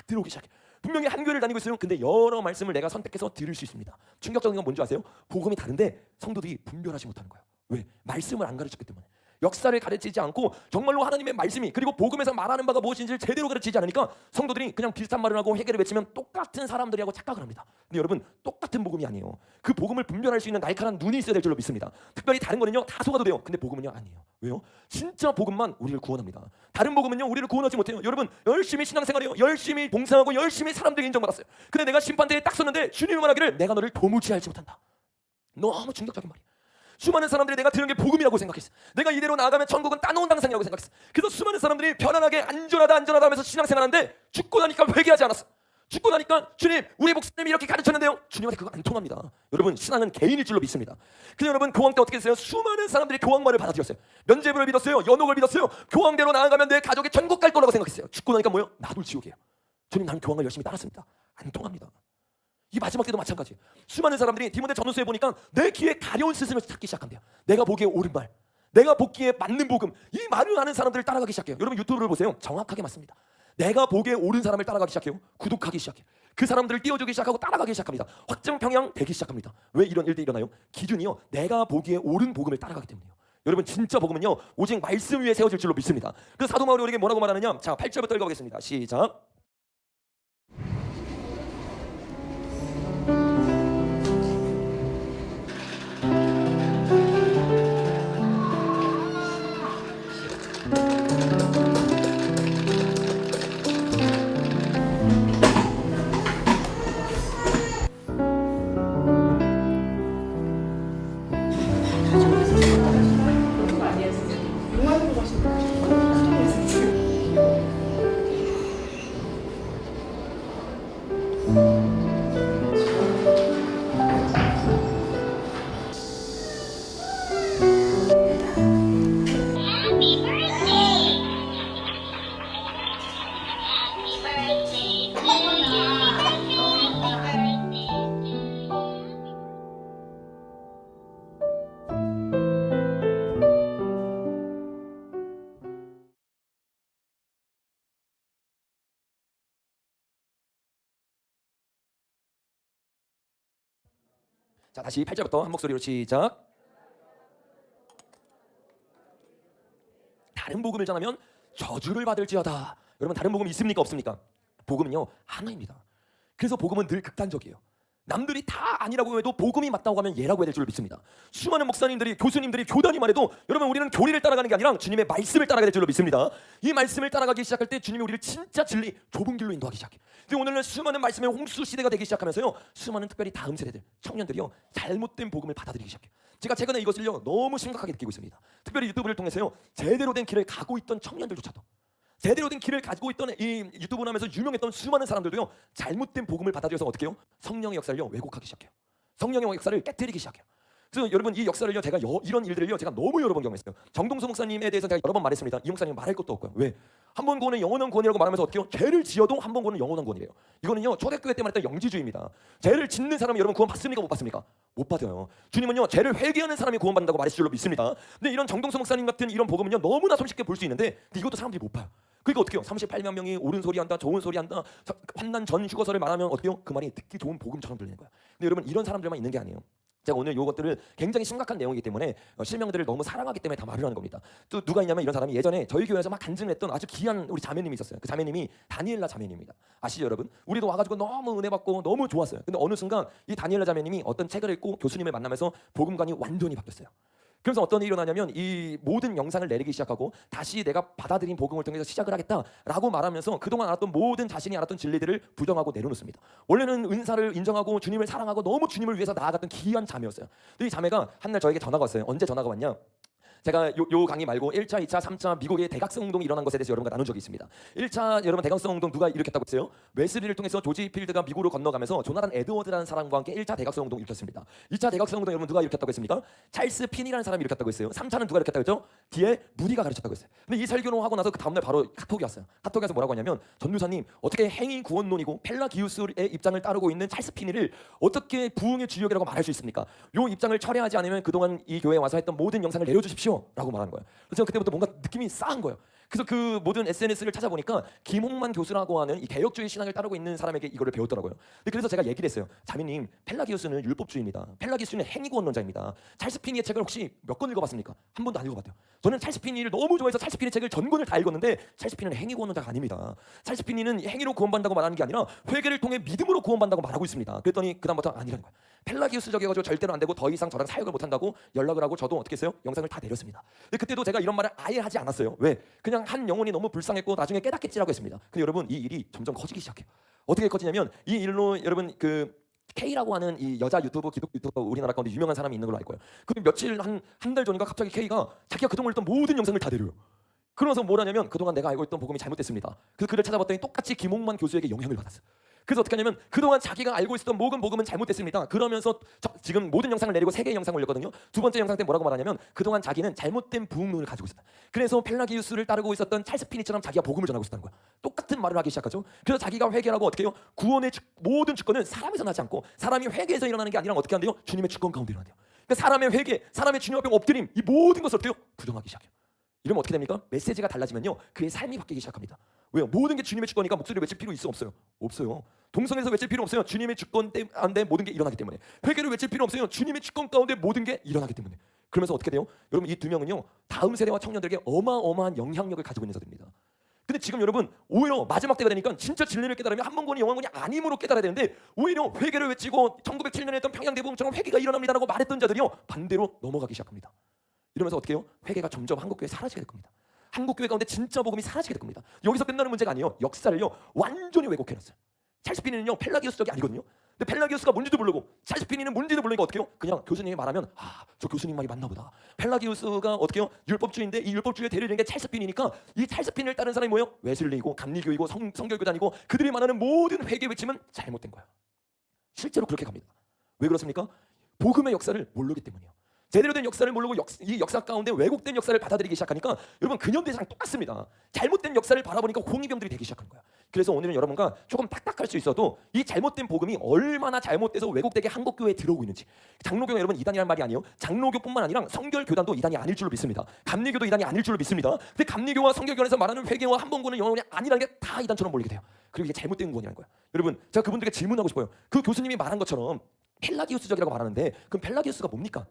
Speaker 1: 들어오기 시작해. 분명히 한 교회를 다니고 있어요. 근데 여러 말씀을 내가 선택해서 들을 수 있습니다. 충격적인 건 뭔지 아세요? 복음이 다른데 성도들이 분별하지 못하는 거예요. 왜? 말씀을 안 가르쳤기 때문에. 역사를 가르치지 않고 정말로 하나님의 말씀이 그리고 복음에서 말하는 바가 무엇인지를 제대로 가르치지 않으니까 성도들이 그냥 비슷한 말을 하고 회개를 외치면 똑같은 사람들이라고 착각을 합니다. 근데 여러분 똑같은 복음이 아니에요. 그 복음을 분별할 수 있는 날카로운 눈이 있어야 될 줄로 믿습니다. 특별히 다른 거는요 다 속아도 돼요. 근데 복음은요 아니에요. 왜요? 진짜 복음만 우리를 구원합니다. 다른 복음은요 우리를 구원하지 못해요. 여러분 열심히 신앙생활해요. 열심히 봉사하고 열심히 사람들에게 인정받았어요. 근데 내가 심판대에 딱 섰는데 주님이 말하기를 내가 너를 도무지 알지 못한다. 너무 충격적인 말이야. 수많은 사람들이 내가 들은 게 복음이라고 생각했어. 내가 이대로 나아가면 천국은 따놓은 당상이라고 생각했어. 그래서 수많은 사람들이 편안하게 안전하다 하면서 신앙생활하는데 죽고 나니까 회개하지 않았어. 죽고 나니까 주님 우리 목사님이 이렇게 가르쳤는데요. 주님한테 그거 안 통합니다. 여러분 신앙은 개인일 줄로 믿습니다. 근데 여러분 교황 때 어떻게 했어요? 수많은 사람들이 교황말을 받아들였어요. 면죄부를 믿었어요. 연옥을 믿었어요. 교황대로 나아가면 내 가족이 천국 갈 거라고 생각했어요. 죽고 나니까 뭐예요? 나도 지옥이에요. 주님 나는 교황을 열심히 따랐습니다. 안 통합니다. 이 마지막 때도 마찬가지예요. 수많은 사람들이 디모데 전후서에 보니까 내 귀에 가려운 스승을 찾기 시작한대요. 내가 보기에 옳은 말, 내가 보기에 맞는 복음, 이 말을 하는 사람들을 따라가기 시작해요. 여러분 유튜브를 보세요. 정확하게 맞습니다. 내가 보기에 옳은 사람을 따라가기 시작해요. 구독하기 시작해요. 그 사람들을 띄워주기 시작하고 따라가기 시작합니다. 확정 평양 되기 시작합니다. 왜 이런 일들이 일어나요? 기준이요 내가 보기에 옳은 복음을 따라가기 때문이에요. 여러분 진짜 복음은요 오직 말씀 위에 세워질 줄로 믿습니다. 그래서 사도 바울이 우리에게 뭐라고 말하느냐? 자 8절부터 읽어보겠습니다. 시작. 자 다시 8절부터 한 목소리로 시작. 다른 복음을 전하면 저주를 받을지어다. 여러분 다른 복음 있습니까 없습니까? 복음은요 하나입니다. 그래서 복음은 늘 극단적이에요. 남들이 다 아니라고 해도 복음이 맞다고 하면 예라고 해야 될 줄 믿습니다. 수많은 목사님들이 교수님들이 교단이 말해도 여러분 우리는 교리를 따라가는 게 아니라 주님의 말씀을 따라가야 될 줄로 믿습니다. 이 말씀을 따라가기 시작할 때 주님이 우리를 진짜 진리 좁은 길로 인도하기 시작해. 근데 오늘날 수많은 말씀의 홍수 시대가 되기 시작하면서요 수많은 특별히 다음 세대들 청년들이요 잘못된 복음을 받아들이기 시작해. 제가 최근에 이것을요 너무 심각하게 느끼고 있습니다. 특별히 유튜브를 통해서요 제대로 된 길을 가고 있던 청년들조차도 제대로 된 길을 가지고 있던 이 유튜브를 하면서 유명했던 수많은 사람들도요 잘못된 복음을 받아들여서 어떻게 해요? 성령의 역사를요 왜곡하기 시작해요. 성령의 역사를 깨뜨리기 시작해요. 그래서 여러분 이 역사를요 제가 이런 일들을요 제가 너무 여러 번 경험했어요. 정동수 목사님에 대해서 제가 여러 번 말했습니다. 이 목사님 말할 것도 없고요. 왜? 한 번 구원은 영원한 구원이라고 말하면서 어떻게 해요? 죄를 지어도 한 번 구원은 영원한 구원이래요. 이거는요 초대교회 때 말했던 영지주의입니다. 죄를 짓는 사람이 여러분 구원 받습니까 못 받습니까? 못 받아요. 주님은요 죄를 회개하는 사람이 구원받는다고 말했을 줄로 믿습니다. 근데 이런 정동수 목사님 같은 이런 복음은요 너무나 손쉽게 볼 수 있는데 근데 이것도 사람들이 못 봐요. 그러니까 어떻게 해요? 38만 명이 옳은 소리 한다, 좋은 소리 한다, 환난 전 휴거서를 말하면 어떻게 해요? 그 말이 듣기 좋은 복음처럼 들리는 거야. 근데 여러분 이런 사람들만 있는 게 아니에요. 제가 오늘 이것들을 굉장히 심각한 내용이기 때문에 실명들을 너무 사랑하기 때문에 다 말을 하는 겁니다. 또 누가 있냐면 이런 사람이 예전에 저희 교회에서 막 간증을 했던 아주 귀한 우리 자매님이 있었어요. 그 자매님이 다니엘라 자매님입니다. 아시죠 여러분? 우리도 와가지고 너무 은혜 받고 너무 좋았어요. 근데 어느 순간 이 다니엘라 자매님이 어떤 책을 읽고 교수님을 만나면서 복음관이 완전히 바뀌었어요. 그래서 어떤 일이 일어나냐면 이 모든 영상을 내리기 시작하고 다시 내가 받아들인 복음을 통해서 시작을 하겠다라고 말하면서 그동안 알았던 모든 자신이 알았던 진리들을 부정하고 내려놓습니다. 원래는 은사를 인정하고 주님을 사랑하고 너무 주님을 위해서 나아갔던 귀한 자매였어요. 근데 이 자매가 한날 저에게 전화가 왔어요. 언제 전화가 왔냐? 제가 요 강의 말고 1차, 2차, 3차 미국의 대각성 운동이 일어난 것에 대해서 여러분과 나눈 적이 있습니다. 1차 여러분 대각성 운동 누가 일으켰다고 했어요? 웨슬리를 통해서 조지 필드가 미국으로 건너가면서 조나단 에드워드라는 사람과 함께 1차 대각성 운동을 일으켰습니다. 2차 대각성 운동 여러분 누가 일으켰다고 했습니까? 찰스 핀이라는 사람이 일으켰다고 했어요. 3차는 누가 일으켰다고 했죠? 뒤에 무디가 가르쳤다고 했어요. 근데 이 설교를 하고 나서 그 다음날 바로 카톡이 왔어요. 카톡에 와서 뭐라고 하냐면 전도사님 어떻게 행위 구원론이고 펠라기우스의 입장을 따르고 있는 찰스 핀이를 어떻게 부흥의 주역이라고 말할 수 있습니까? 요 입장을 철회하지 않으면 그동안 이 교회에 와서 했던 모든 영상을 내려주십시오 라고 말하는 거예요. 그래서 그때부터 뭔가 느낌이 싸한 거예요. 그래서 그 모든 SNS를 찾아보니까 김홍만 교수라고 하는 이 개혁주의 신앙을 따르고 있는 사람에게 이거를 배웠더라고요. 근데 그래서 제가 얘기를 했어요. 자매님, 펠라기우스는 율법주의입니다. 펠라기우스는 행위구원론자입니다. 찰스 피니의 책을 혹시 몇 권 읽어봤습니까? 한 번도 안 읽어봤대요. 저는 찰스 피니를 너무 좋아해서 찰스 피니 책을 전권을 다 읽었는데 찰스 피니는 행위구원론자가 아닙니다. 찰스 피니는 행위로 구원받는다고 말하는 게 아니라 회개를 통해 믿음으로 구원받는다고 말하고 있습니다. 그랬더니 그다음부터 아니라는 거예요. 펠라기우스적이어가지고 절대로 안 되고 더 이상 저랑 사역을 못한다고 연락을 하고 저도 어떻게 했어요? 영상을 다 내렸습니다. 근데 그때도 제가 이런 말을 아예 하지 않았어요. 왜? 그냥 한 영혼이 너무 불쌍했고 나중에 깨닫겠지라고 했습니다. 근데 여러분 이 일이 점점 커지기 시작해요. 어떻게 커지냐면 이 일로 여러분 그 K라고 하는 이 여자 유튜버 기독 유튜버 우리나라 가운데 유명한 사람이 있는 걸로 알 거예요. 그 며칠 한 달 전인가 갑자기 K가 자기가 그동안 했던 모든 영상을 다 내려요. 그러면서 뭐라냐면 그동안 내가 알고 있던 복음이 잘못됐습니다. 그래서 그를 찾아봤더니 똑같이 김홍만 교수에게 영향을 받았어요. 그래서 어떻게 하냐면 그동안 자기가 알고 있었던 복음은 잘못됐습니다. 그러면서 지금 모든 영상을 내리고 3개의 영상을 올렸거든요. 두 번째 영상 때 뭐라고 말하냐면 그동안 자기는 잘못된 부흥론을 가지고 있었다. 그래서 펠라기우스를 따르고 있었던 찰스 피니처럼 자기가 복음을 전하고 있었다는 거야. 똑같은 말을 하기 시작하죠. 그래서 자기가 회개하고 어떻게 해요? 구원의 모든 주권은 사람에서 나지 않고 사람이 회개에서 일어나는 게 아니라 어떻게 한대요? 주님의 주권 가운데 일어난대요. 그러니까 사람의 회개, 사람의 주님 앞에 엎드림, 이 모든 것을 어떻게 해요? 부정하기 시작해요. 이러면 어떻게 됩니까? 메시지가 달라지면요 그의 삶이 바뀌기 시작합니다. 왜요? 모든 게 주님의 주권이니까 목소리를 외칠 필요 있어 없어요? 없어요. 동성에서 외칠 필요 없어요. 주님의 주권 가운데 모든 게 일어나기 때문에. 회개를 외칠 필요 없어요. 주님의 주권 가운데 모든 게 일어나기 때문에. 그러면서 어떻게 돼요? 여러분 이 두 명은요 다음 세대와 청년들에게 어마어마한 영향력을 가지고 있는 자들입니다. 근데 지금 여러분 오히려 마지막 때가 되니까 진짜 진리를 깨달으면 한 번권이 영원권이 아님으로 깨달아야 되는데 오히려 회개를 외치고 1907년에 했던 평양대복음처럼 회개가 일어납니다라고 말했던 자들이요 반대로 넘어가기 시작합니다. 이러면서 어떻게 해요? 회개가 점점 한국교회에 사라지게 될 겁니다. 한국교회 가운데 진짜 복음이 사라지게 될 겁니다. 여기서 끝나는 문제가 아니에요. 역사를요 완전히 왜곡해놨어요. 찰스 피니는요 펠라기우스적이 아니거든요. 근데 펠라기우스가 뭔지도 모르고 찰스 피니는 뭔지도 모르니까 어떻게 해요? 그냥 교수님이 말하면 저 교수님 말이 맞나 보다. 펠라기우스가 어떻게 해요? 율법주의인데 이 율법주의에 대리는 게 찰스 피니니까 이 찰스 피니를 따르는 사람이 뭐예요? 웨슬리이고 감리교이고 성결교단이고 그들이 말하는 모든 회개 외침은 잘못된 거야. 실제로 그렇게 갑니다. 왜 그렇습니까? 복음의 역사를 모르기 때문이에요. 제대로 된 역사를 모르고 이 역사 가운데 왜곡된 역사를 받아들이기 시작하니까 여러분 근현대사랑 똑같습니다. 잘못된 역사를 바라보니까 홍위병들이 되기 시작하는 거야. 그래서 오늘은 여러분과 조금 딱딱할 수 있어도 이 잘못된 복음이 얼마나 잘못돼서 왜곡되게 한국교회에 들어오고 있는지. 장로교가 여러분 이단이라는 말이 아니에요. 장로교뿐만 아니라 성결교단도 이단이 아닐 줄로 믿습니다. 감리교도 이단이 아닐 줄로 믿습니다. 근데 감리교와 성결교단에서 말하는 회개와 한번구는 영원이 아니라는 게 다 이단처럼 보이게 돼요. 그리고 이게 잘못된 구원이라는 거야. 여러분 제가 그분들에게 질문하고 싶어요. 그 교수님이 말한 것처럼 펠라기우스적이라고 말하는데 그럼 펠라기우스가 뭡니까?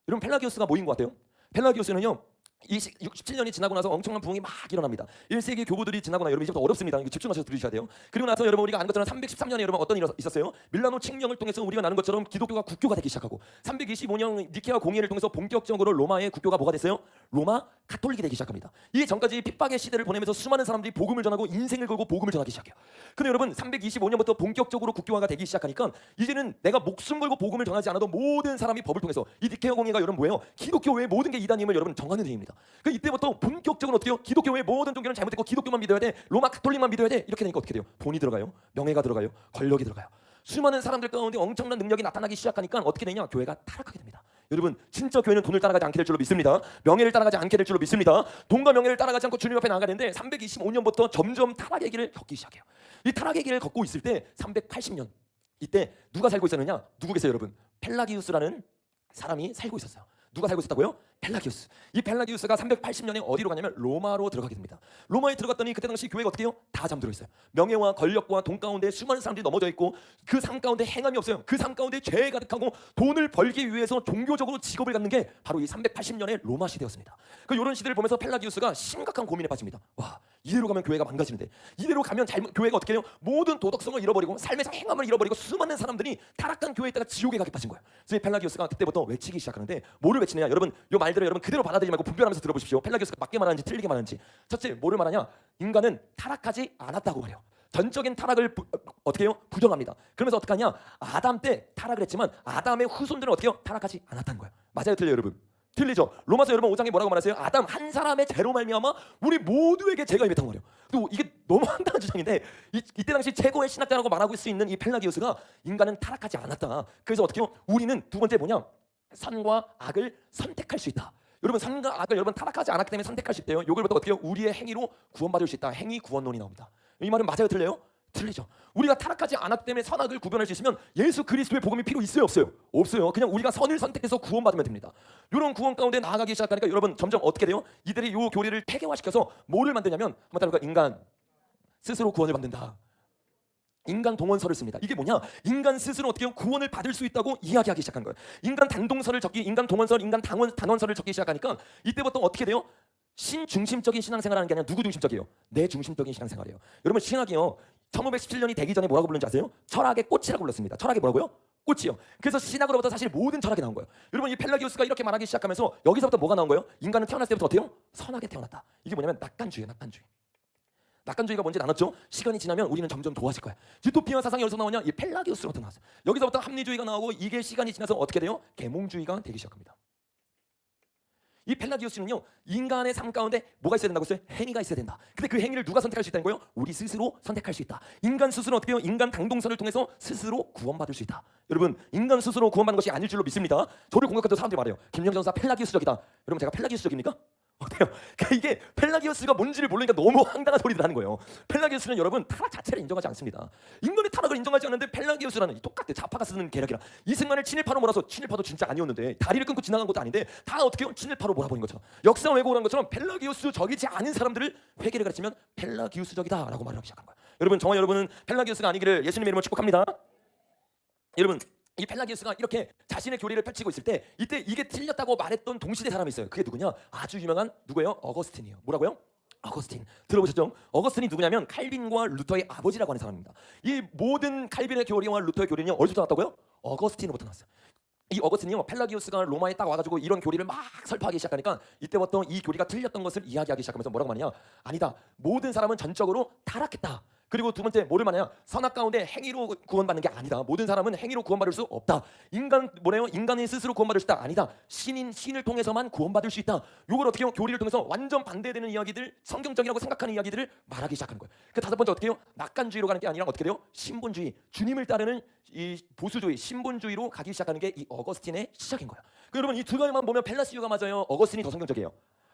Speaker 1: 여러분 펠라기우스가 뭐인 것 같아요? 펠라기우스는요 17년이 지나고 나서 엄청난 부흥이 막 일어납니다. 1세기 교부들이 지나고 나서 여러분 이제부터 어렵습니다. 이거 집중하셔서 들으셔야 돼요. 그리고 나서 여러분 우리가 아는 것처럼 313년에 여러분 어떤 일이 있었어요? 밀라노 칙령을 통해서 우리가 나는 것처럼 기독교가 국교가 되기 시작하고 325년 니케아 공의회를 통해서 본격적으로 로마의 국교가 뭐가 됐어요? 로마 가톨릭이 되기 시작합니다. 이 전까지 핍박의 시대를 보내면서 수많은 사람들이 복음을 전하고 인생을 걸고 복음을 전하기 시작해요. 근데 여러분 325년부터 본격적으로 국교화가 되기 시작하니까 이제는 내가 목숨 걸고 복음을 전하지 않아도 모든 사람이 법을 통해서 이 니케아 공의회가 여러분 뭐예요? 기독교 외의 모든 게 이단임을 여러분 정하는 회의입니다. 그 이때부터 본격적으로 어떻게 해요? 기독교의 모든 종교는 잘못됐고 기독교만 믿어야 돼. 로마 가톨릭만 믿어야 돼. 이렇게 되니까 어떻게 돼요? 돈이 들어가요. 명예가 들어가요. 권력이 들어가요. 수많은 사람들 가운데 엄청난 능력이 나타나기 시작하니까 어떻게 되냐? 교회가 타락하게 됩니다. 여러분 진짜 교회는 돈을 따라가지 않게 될 줄로 믿습니다. 명예를 따라가지 않게 될 줄로 믿습니다. 돈과 명예를 따라가지 않고 주님 앞에 나아가야 되는데 325년부터 점점 타락의 길을 걷기 시작해요. 이 타락의 길을 걷고 있을 때 380년 이때 누가 살고 있었느냐? 누구 계세요 여러분? 펠라기우스라는 사람이 살고 있었어요. 누가 살고 있었다고요? 펠라기우스. 이 펠라기우스가 380년에 어디로 가냐면 로마로 들어가게 됩니다. 로마에 들어갔더니 그때 당시 교회가 어떻게 해요? 다 잠들어 있어요. 명예와 권력과 돈 가운데 수많은 사람들이 넘어져 있고 그 삶 가운데 행함이 없어요. 그 삶 가운데 죄에 가득하고 돈을 벌기 위해서 종교적으로 직업을 갖는 게 바로 이 380년의 로마 시대였습니다. 그 이런 시대를 보면서 펠라기우스가 심각한 고민에 빠집니다. 와, 이대로 가면 교회가 망가지는데 이대로 가면 교회가 어떻게 해요? 모든 도덕성을 잃어버리고 삶에서 행함을 잃어버리고 수많은 사람들이 타락한 교회에 있다가 지옥에 가게 빠진 거예요. 그래서 이 펠라기우스가 그때부터 외치기 시작하는데 뭐를 외치느냐? 여러분 요 말들을 여러분 그대로 받아들이지 말고 분별하면서 들어보십시오. 펠라기우스가 맞게 말하는지 틀리게 말하는지. 첫째, 뭐를 말하냐? 인간은 타락하지 않았다고 말해요. 전적인 타락을 어떻게 해요? 부정합니다. 그러면서 어떻게 하냐? 아담 때 타락을 했지만 아담의 후손들은 어떻게 해요? 타락하지 않았다는 거예요. 맞아요, 틀려요, 여러분? 틀리죠. 로마서 여러분 5장에 뭐라고 말하세요? 아담 한 사람의 죄로 말미암아 우리 모두에게 죄가 임했다고 말해요. 또 이게 너무 황당한 주장인데 이때 당시 최고의 신학자라고 말하고 있을 수 있는 이 펠라기우스가 인간은 타락하지 않았다. 그래서 어떻게 해요? 우리는 두 번째 뭐냐? 선과 악을 선택할 수 있다. 여러분 선과 악을 여러분 타락하지 않았기 때문에 선택할 수 있대요. 이걸부터 어떻게 해요? 우리의 행위로 구원받을 수 있다. 행위 구원론이 나옵니다. 이 말은 맞아요, 틀려요? 틀리죠. 우리가 타락하지 않았기 때문에 선악을 구별할 수 있으면 예수 그리스도의 복음이 필요 있어요, 없어요? 없어요. 그냥 우리가 선을 선택해서 구원받으면 됩니다. 이런 구원 가운데 나아가기 시작하니까 여러분 점점 어떻게 돼요? 이들이 이 교리를 폐교화시켜서 뭐를 만드냐면 한번 따라볼까? 인간 스스로 구원을 받는다. 인간 동원서를 씁니다. 이게 뭐냐? 인간 스스로 어떻게 구원을 받을 수 있다고 이야기하기 시작한 거예요. 인간 단동서를 적기, 인간 동원서, 인간 단원서를 적기 시작하니까 이때부터 어떻게 돼요? 신중심적인 신앙생활하는 게 아니라 누구 중심적이에요? 내 중심적인 신앙생활이에요. 여러분 신학이요. 1517년이 되기 전에 뭐라고 불렀는지 아세요? 철학의 꽃이라고 불렀습니다. 철학이 뭐라고요? 꽃이요. 그래서 신학으로부터 사실 모든 철학이 나온 거예요. 여러분 이 펠라기우스가 이렇게 말하기 시작하면서 여기서부터 뭐가 나온 거예요? 인간은 태어났을 때부터 어때요? 선하게 태어났다. 이게 뭐냐면 낙관주의예요. 낙관주의. 낙관주의가 뭔지 나눴죠? 시간이 지나면 우리는 점점 도와질 거야. 유토피아 사상이 어디서 나오냐? 이 펠라기우스로부터 나왔어요. 여기서부터 합리주의가 나오고 이게 시간이 지나서 어떻게 돼요? 계몽주의가 되기 시작합니다. 이 펠라기우스는요, 인간의 삶 가운데 뭐가 있어야 된다고 했어요? 행위가 있어야 된다. 근데 그 행위를 누가 선택할 수 있다는 거예요? 우리 스스로 선택할 수 있다. 인간 스스로 어떻게 해요? 인간 당동선을 통해서 스스로 구원받을 수 있다. 여러분, 인간 스스로 구원받는 것이 아닐 줄로 믿습니다. 저를 공격했던 사람들이 말해요. 김영 전사 펠라기우스적이다. 여러분, 제가 펠라기우스적입니까? 어때요? 그러니까 이게 펠라기우스가 뭔지를 모르니까 너무 황당한 소리를 하는 거예요. 펠라기우스는 여러분 타락 자체를 인정하지 않습니다. 인간의 타락을 인정하지 않는데 펠라기우스라는 똑같아 좌파가 쓰는 계략이라 이 순간을 친일파로 몰아서 친일파도 진짜 아니었는데 다리를 끊고 지나간 것도 아닌데 다 어떻게 해요? 친일파로 몰아버린 것처럼 역사 왜곡한 것처럼 펠라기우스적이지 않은 사람들을 회개를 가르치면 펠라기우스적이다라고 말하기 시작한 거예요. 여러분 정말 여러분은 펠라기우스가 아니기를 예수님의 이름으로 축복합니다. 여러분 이 펠라기우스가 이렇게 자신의 교리를 펼치고 있을 때 이때 이게 틀렸다고 말했던 동시대 사람이 있어요. 그게 누구냐? 아주 유명한 누구예요? 어거스틴이에요. 뭐라고요? 어거스틴. 들어보셨죠? 어거스틴이 누구냐면 칼빈과 루터의 아버지라고 하는 사람입니다. 이 모든 칼빈의 교리와 루터의 교리는요 어디서부터 나왔다고요? 어거스틴으로부터 나왔어요. 이 어거스틴이요 펠라기우스가 로마에 딱 와가지고 이런 교리를 막 설파하기 시작하니까 이때부터 이 교리가 틀렸던 것을 이야기하기 시작하면서 뭐라고 하느냐? 아니다. 모든 사람은 전적으로 타락했다. 그리고 두 번째 뭐를 말하냐? 선악 가운데 행위로 구원받는 게 아니다. 모든 사람은 행위로 구원받을 수 없다. 인간 뭐래요? 인간이 스스로 구원받을 수 있다. 아니다. 신을 통해서만 구원받을 수 있다. 이걸 어떻게 해요? 교리를 통해서 완전 반대되는 이야기들, 성경적이라고 생각하는 이야기들을 말하기 시작하는 거예요. 그 다섯 번째 어떻게 해요? 낙관주의로 가는 게 아니라 어떻게 돼요? 신본주의, 주님을 따르는 이 보수주의, 신본주의로 가기 시작하는 게 이 어거스틴의 시작인 거예요. 여러분 이 두 가지만 보면 펠라시오가 맞아요. 어거스틴이 더 성경적이에요.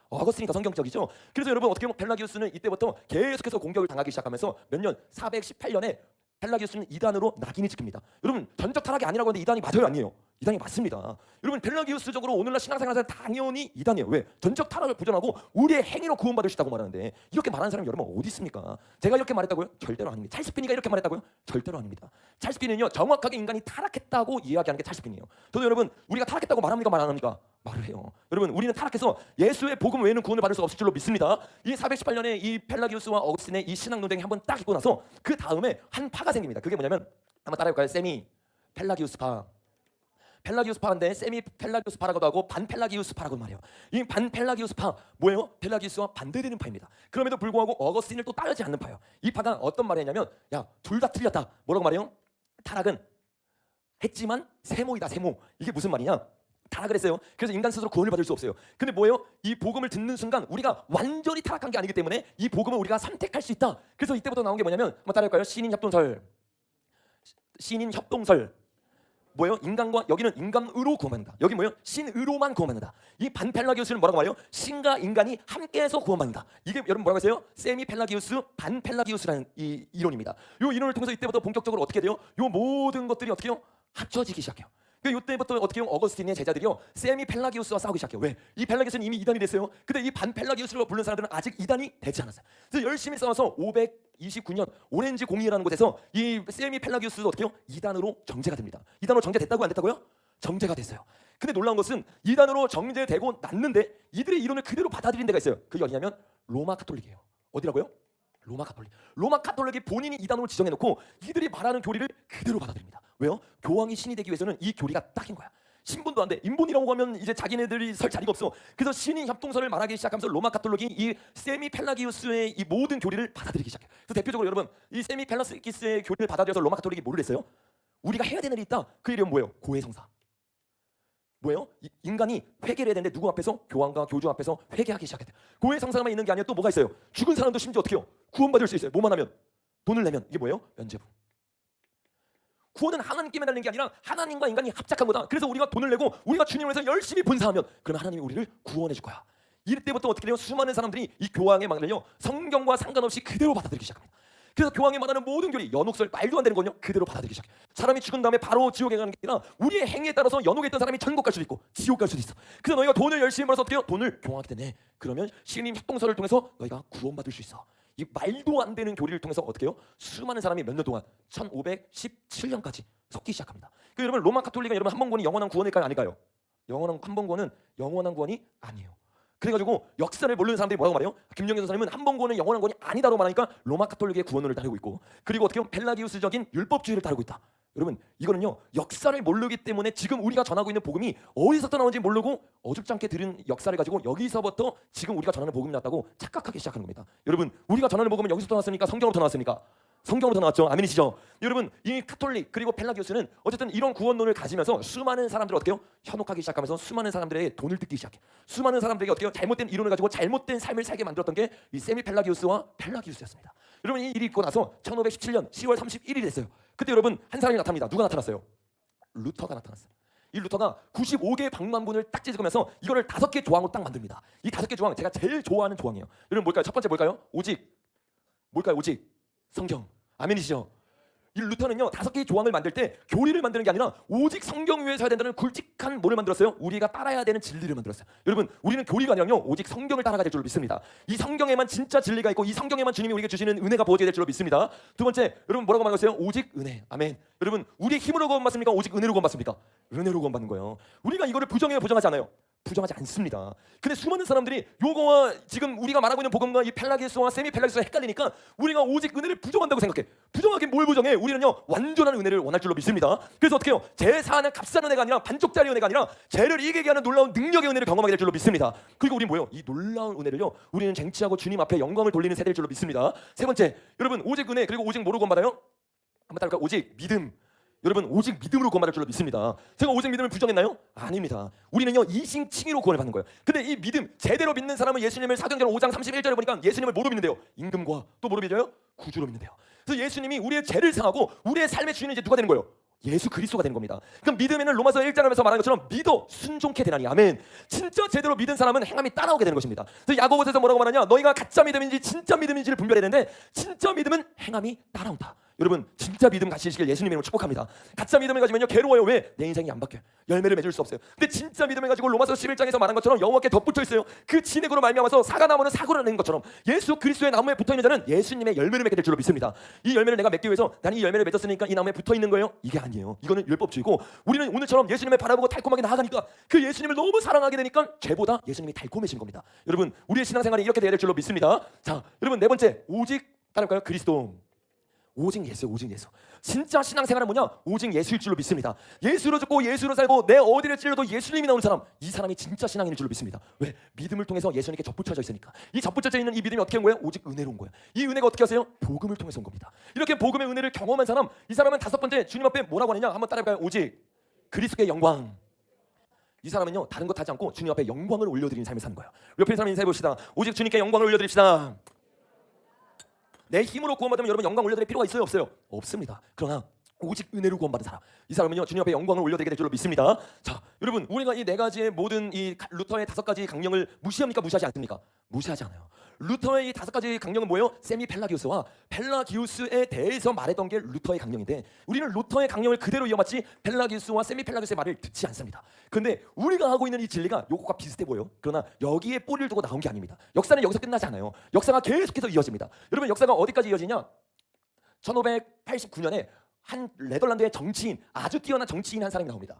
Speaker 1: 어거스틴이 더 성경적이죠. 그래서 여러분 어떻게 보면 펠라기우스는 이때부터 계속해서 공격을 당하기 시작하면서 몇 년? 418년에 펠라기우스는 이단으로 낙인이 찍힙니다. 여러분 전적 타락이 아니라고 하는데 이단이 맞아요, 아니에요? 이단이 맞습니다. 여러분 펠라기우스적으로 오늘날 신앙생활에서는 당연히 이단이에요. 왜? 전적 타락을 부정하고 우리의 행위로 구원받을 수 있다고 말하는데 이렇게 말하는 사람이 여러분 어디 있습니까? 제가 이렇게 말했다고요? 절대로 아닙니다. 찰스 피니가 이렇게 말했다고요? 절대로 아닙니다. 찰스 피니는요 정확하게 인간이 타락했다고 이야기하는 게 찰스 피니예요. 저도 여러분 우리가 타락했다고 말합니까 말 안 합니까? 말을 해요. 여러분 우리는 타락해서 예수의 복음 외에는 구원을 받을 수 없을 줄로 믿습니다. 이 418년에 이 펠라기우스와 어거스틴의 이 신앙 논쟁이 한번 딱 있고 나서 그 다음에 한 파가 생깁니다. 그게 뭐냐면 한번 따라해볼까요? 세미 펠라기우스파. 펠라기우스파인데 세미 펠라기우스파라고도 하고 반 펠라기우스파라고 말해요. 이 반 펠라기우스파 뭐예요? 펠라기우스와 반대되는 파입니다. 그럼에도 불구하고 어거스틴을 또 따르지 않는 파예요. 이 파가 어떤 말을 했냐면 야 둘 다 틀렸다. 뭐라고 말해요? 타락은 했지만 세모이다 세모. 이게 무슨 말이냐? 타락을 했어요. 그래서 인간 스스로 구원을 받을 수 없어요. 근데 뭐예요? 이 복음을 듣는 순간 우리가 완전히 타락한 게 아니기 때문에 이 복음을 우리가 선택할 수 있다. 그래서 이때부터 나온 게 뭐냐면 한번 따라할까요? 신인협동설. 신인협동설. 뭐예요? 인간과 여기는 인간으로 구원받는다. 여기 뭐예요? 신으로만 구원받는다. 이 반펠라기우스는 뭐라고 말해요? 신과 인간이 함께해서 구원받는다. 이게 여러분 뭐라고 했어요? 세미 펠라기우스, 반펠라기우스라는 이 이론입니다. 이 이론을 통해서 이때부터 본격적으로 어떻게 돼요? 이 모든 것들이 어떻게 해요? 합쳐지기 시작해요. 이때부터 어떻게 해요? 어거스틴의 제자들이요 세미 펠라기우스와 싸우기 시작해요. 왜? 이 펠라기우스는 이미 이단이 됐어요. 근데 이 반 펠라기우스로 부르는 사람들은 아직 이단이 되지 않았어요. 그래서 열심히 싸워서 529년 오렌지 공의라는 곳에서 이 세미 펠라기우스도 어떻게 해요? 이단으로 정제가 됩니다. 이단으로 정제됐다고요? 안 됐다고요? 정제가 됐어요. 근데 놀라운 것은 이단으로 정제되고 났는데 이들의 이론을 그대로 받아들인 데가 있어요. 그게 어디냐면 로마 카톨릭이에요. 어디라고요? 로마 카톨릭. 로마 카톨릭이 본인이 이단으로 지정해놓고 이들이 말하는 교리를 그대로 받아들입니다. 왜요? 교황이 신이 되기 위해서는 이 교리가 딱인 거야. 신분도 안 돼. 인본이라고 하면 이제 자기네들이 설 자리가 없어. 그래서 신인 협동설을 말하기 시작하면서 로마 카톨릭이 이 세미 펠라기우스의 이 모든 교리를 받아들이기 시작해요. 그래서 대표적으로 여러분 이 세미 펠라기우스의 교리를 받아들여서 로마 카톨릭이 뭐를 했어요? 우리가 해야 되는 일이 있다. 그 일이 뭐예요? 고해성사. 뭐예요? 인간이 회개를 해야 되는데 누구 앞에서? 교황과 교주 앞에서 회개하기 시작했대요. 고해성사만 있는 게 아니라 또 뭐가 있어요? 죽은 사람도 심지어 어떻게 해요? 구원받을 수 있어요. 뭐만 하면? 돈을 내면. 이게 뭐예요? 면죄부. 구원은 하나님께 매달린 게 아니라 하나님과 인간이 합작한 거다. 그래서 우리가 돈을 내고 우리가 주님을 위해서 열심히 분사하면 그러면 하나님이 우리를 구원해 줄 거야. 이때부터 어떻게 돼요? 수많은 사람들이 이 교황의 말을요 성경과 상관없이 그대로 받아들이기 시작합니다. 그래서 교황이 말하는 모든 교리, 연옥설 말도 안 되는 거요 그대로 받아들이기 시작해. 사람이 죽은 다음에 바로 지옥에 가는 게 아니라 우리의 행위에 따라서 연옥에 있던 사람이 천국 갈 수도 있고 지옥 갈 수도 있어. 그래서 너희가 돈을 열심히 벌어서 어떻게 해요? 돈을 교황하게 되네. 그러면 신임 협동설을 통해서 너희가 구원받을 수 있어. 이 말도 안 되는 교리를 통해서 어떻게 해요? 수많은 사람이 몇 년 동안 1517년까지 섞기 시작합니다. 그 여러분 로마 가톨릭은 여러분 한 번 구원이 영원한 구원일까요? 아닐까요? 영원한 한 번 구원은 영원한 구원이 아니에요. 그래가지고 역사를 모르는 사람들이 뭐라고 말해요? 김영현 선생님은 한 번 구원은 영원한 구원이 아니다라고 말하니까 로마 가톨릭의 구원론을 따르고 있고, 그리고 어떻게 보면 펠라기우스적인 율법주의를 따르고 있다. 여러분 이거는요 역사를 모르기 때문에 지금 우리가 전하고 있는 복음이 어디서 떠나온지 모르고 어줍잖게 들은 역사를 가지고 여기서부터 지금 우리가 전하는 복음이 났다고 착각하기 시작하는 겁니다. 여러분 우리가 전하는 복음은 여기서부터 나왔습니까? 성경으로부터 나왔습니까? 성경으로부터 나왔죠. 아멘이시죠? 여러분 이 카톨릭 그리고 펠라기우스는 어쨌든 이런 구원론을 가지면서 수많은 사람들을 어떻게 해요? 현혹하기 시작하면서 수많은 사람들의 돈을 뜯기 시작해. 수많은 사람들에게 어떻게 해요? 잘못된 이론을 가지고 잘못된 삶을 살게 만들었던 게 이 세미 펠라기우스와 펠라기우스였습니다. 여러분 이 일이 있고 나서 1517년 10월 31일이 됐어요. 그때 여러분 한 사람이 나타납니다. 누가 나타났어요? 루터가 나타났어요. 이 루터가 95개의 방만문을 딱 찢으면서 이거를 5개 조항으로 딱 만듭니다. 이 5개 조항 제가 제일 좋아하는 조항이에요. 여러분 뭘까요? 첫 번째 뭘까요? 오직 뭘까요? 오직 성경. 아멘이시죠? 이 루터는요 5개의 조항을 만들 때 교리를 만드는 게 아니라 오직 성경 위에 서야 된다는 굵직한 뭐를 만들었어요? 우리가 따라야 되는 진리를 만들었어요. 여러분 우리는 교리가 아니라요 오직 성경을 따라가야 될 줄로 믿습니다. 이 성경에만 진짜 진리가 있고 이 성경에만 주님이 우리에게 주시는 은혜가 부어져야 될 줄로 믿습니다. 두 번째 여러분 뭐라고 말했어요? 오직 은혜. 아멘. 여러분 우리의 힘으로 구원받습니까? 오직 은혜로 구원받습니까? 은혜로 구원받는 거예요. 우리가 이거를 부정해요? 부정하지 않아요? 부정하지 않습니다. 근데 수많은 사람들이 요거와 지금 우리가 말하고 있는 복음과 이 펠라기우스와 세미 펠라기우스가 헷갈리니까 우리가 오직 은혜를 부정한다고 생각해. 부정하긴 뭘 부정해? 우리는요 완전한 은혜를 원할 줄로 믿습니다. 그래서 어떻게 해요? 제사하는 값싼 은혜가 아니라 반쪽짜리 은혜가 아니라 죄를 이기게 하는 놀라운 능력의 은혜를 경험하게 될 줄로 믿습니다. 그리고 우리는 뭐예요? 이 놀라운 은혜를요 우리는 쟁취하고 주님 앞에 영광을 돌리는 세대일 줄로 믿습니다. 세 번째 여러분 오직 은혜 그리고 오직 뭐로 구원받아요? 한번 따라할까요? 오직 믿음. 여러분 오직 믿음으로 구원받을 줄로 믿습니다. 제가 오직 믿음을 부정했나요? 아닙니다. 우리는요 이신칭의로 구원을 받는 거예요. 근데 이 믿음 제대로 믿는 사람은 예수님을 사도행전 5장 31절에 보니까 예수님을 뭐로 믿는데요? 임금과 또 뭐로 믿어요? 구주로 믿는데요. 그래서 예수님이 우리의 죄를 사하고 우리의 삶의 주인은 이제 누가 되는 거예요? 예수 그리스도가 되는 겁니다. 그럼 믿음에는 로마서 1장에서 말하는 것처럼 믿어 순종케 되나니. 아멘. 진짜 제대로 믿은 사람은 행함이 따라오게 되는 것입니다. 그래서 야고보서에서 뭐라고 말하냐? 너희가 가짜 믿음인지 진짜 믿음인지를 분별해야 되는데 진짜 믿음은 행함이 따라온다. 여러분 진짜 믿음 가지시길 예수님의 이름으로 축복합니다. 가짜 믿음을 가지면요 괴로워요. 왜? 내 인생이 안 바뀌어요. 열매를 맺을 수 없어요. 근데 진짜 믿음을 가지고 로마서 11장에서 말한 것처럼 여호와께 덧붙여 있어요. 그 진액으로 말미암아서 사과 나무는 사고를 내는 것처럼 예수 그리스도의 나무에 붙어 있는 자는 예수님의 열매를 맺게 될 줄로 믿습니다. 이 열매를 내가 맺기 위해서 나는 이 열매를 맺었으니까 이 나무에 붙어 있는 거예요? 이게 아니에요. 이거는 율법주의고 우리는 오늘처럼 예수님을 바라보고 달콤하게 나아가니까 그 예수님을 너무 사랑하게 되니까 죄보다 예수님이 달콤해진 겁니다. 여러분 우리의 신앙생활이 이렇게 돼야 될 줄로 믿습니다. 자 여러분 네 번째 오직 따라할까요? 그리스도. 오직 예수, 오직 예수. 진짜 신앙생활은 뭐냐? 오직 예수일 줄로 믿습니다. 예수로 죽고 예수로 살고 내 어디를 찔러도 예수님이 나오는 사람, 이 사람이 진짜 신앙인일 줄로 믿습니다. 왜? 믿음을 통해서 예수님께 접붙여져 있으니까. 이 접붙여져 있는 이 믿음이 어떻게 온 거예요? 오직 은혜로 온 거예요. 이 은혜가 어떻게 하세요? 복음을 통해서 온 겁니다. 이렇게 복음의 은혜를 경험한 사람, 이 사람은 다섯 번째 주님 앞에 뭐라고 하느냐? 한번 따라해볼까요? 오직 그리스도의 영광. 이 사람은요 다른 것 하지 않고 주님 앞에 영광을 올려드리는 삶을 사는 거예요. 옆에 사람 인사해 봅시다. 오직 주님께 영광을 올려드립시다. 내 힘으로 구원받으면 여러분 영광 올려드릴 필요가 있어요? 없어요? 없습니다. 그러나 오직 은혜로 구원받은 사람, 이 사람은요 주님 앞에 영광을 올려드리게 될 줄로 믿습니다. 자 여러분 우리가 이 네 가지의 모든 이 루터의 5가지 강령을 무시합니까? 무시하지 않습니까? 무시하지 않아요. 루터의 이 5가지 강령은 뭐예요? 세미 펠라기우스와 펠라기우스에 대해서 말했던 게 루터의 강령인데 우리는 루터의 강령을 그대로 이어받지 펠라기우스와 세미 펠라기우스의 말을 듣지 않습니다. 근데 우리가 하고 있는 이 진리가 요것과 비슷해 보여. 그러나 여기에 뿌리를 두고 나온 게 아닙니다. 역사는 여기서 끝나지 않아요. 역사가 계속해서 이어집니다. 여러분 역사가 어디까지 이어지냐? 1589년에 한 네덜란드의 정치인, 아주 뛰어난 정치인 한 사람이 나옵니다.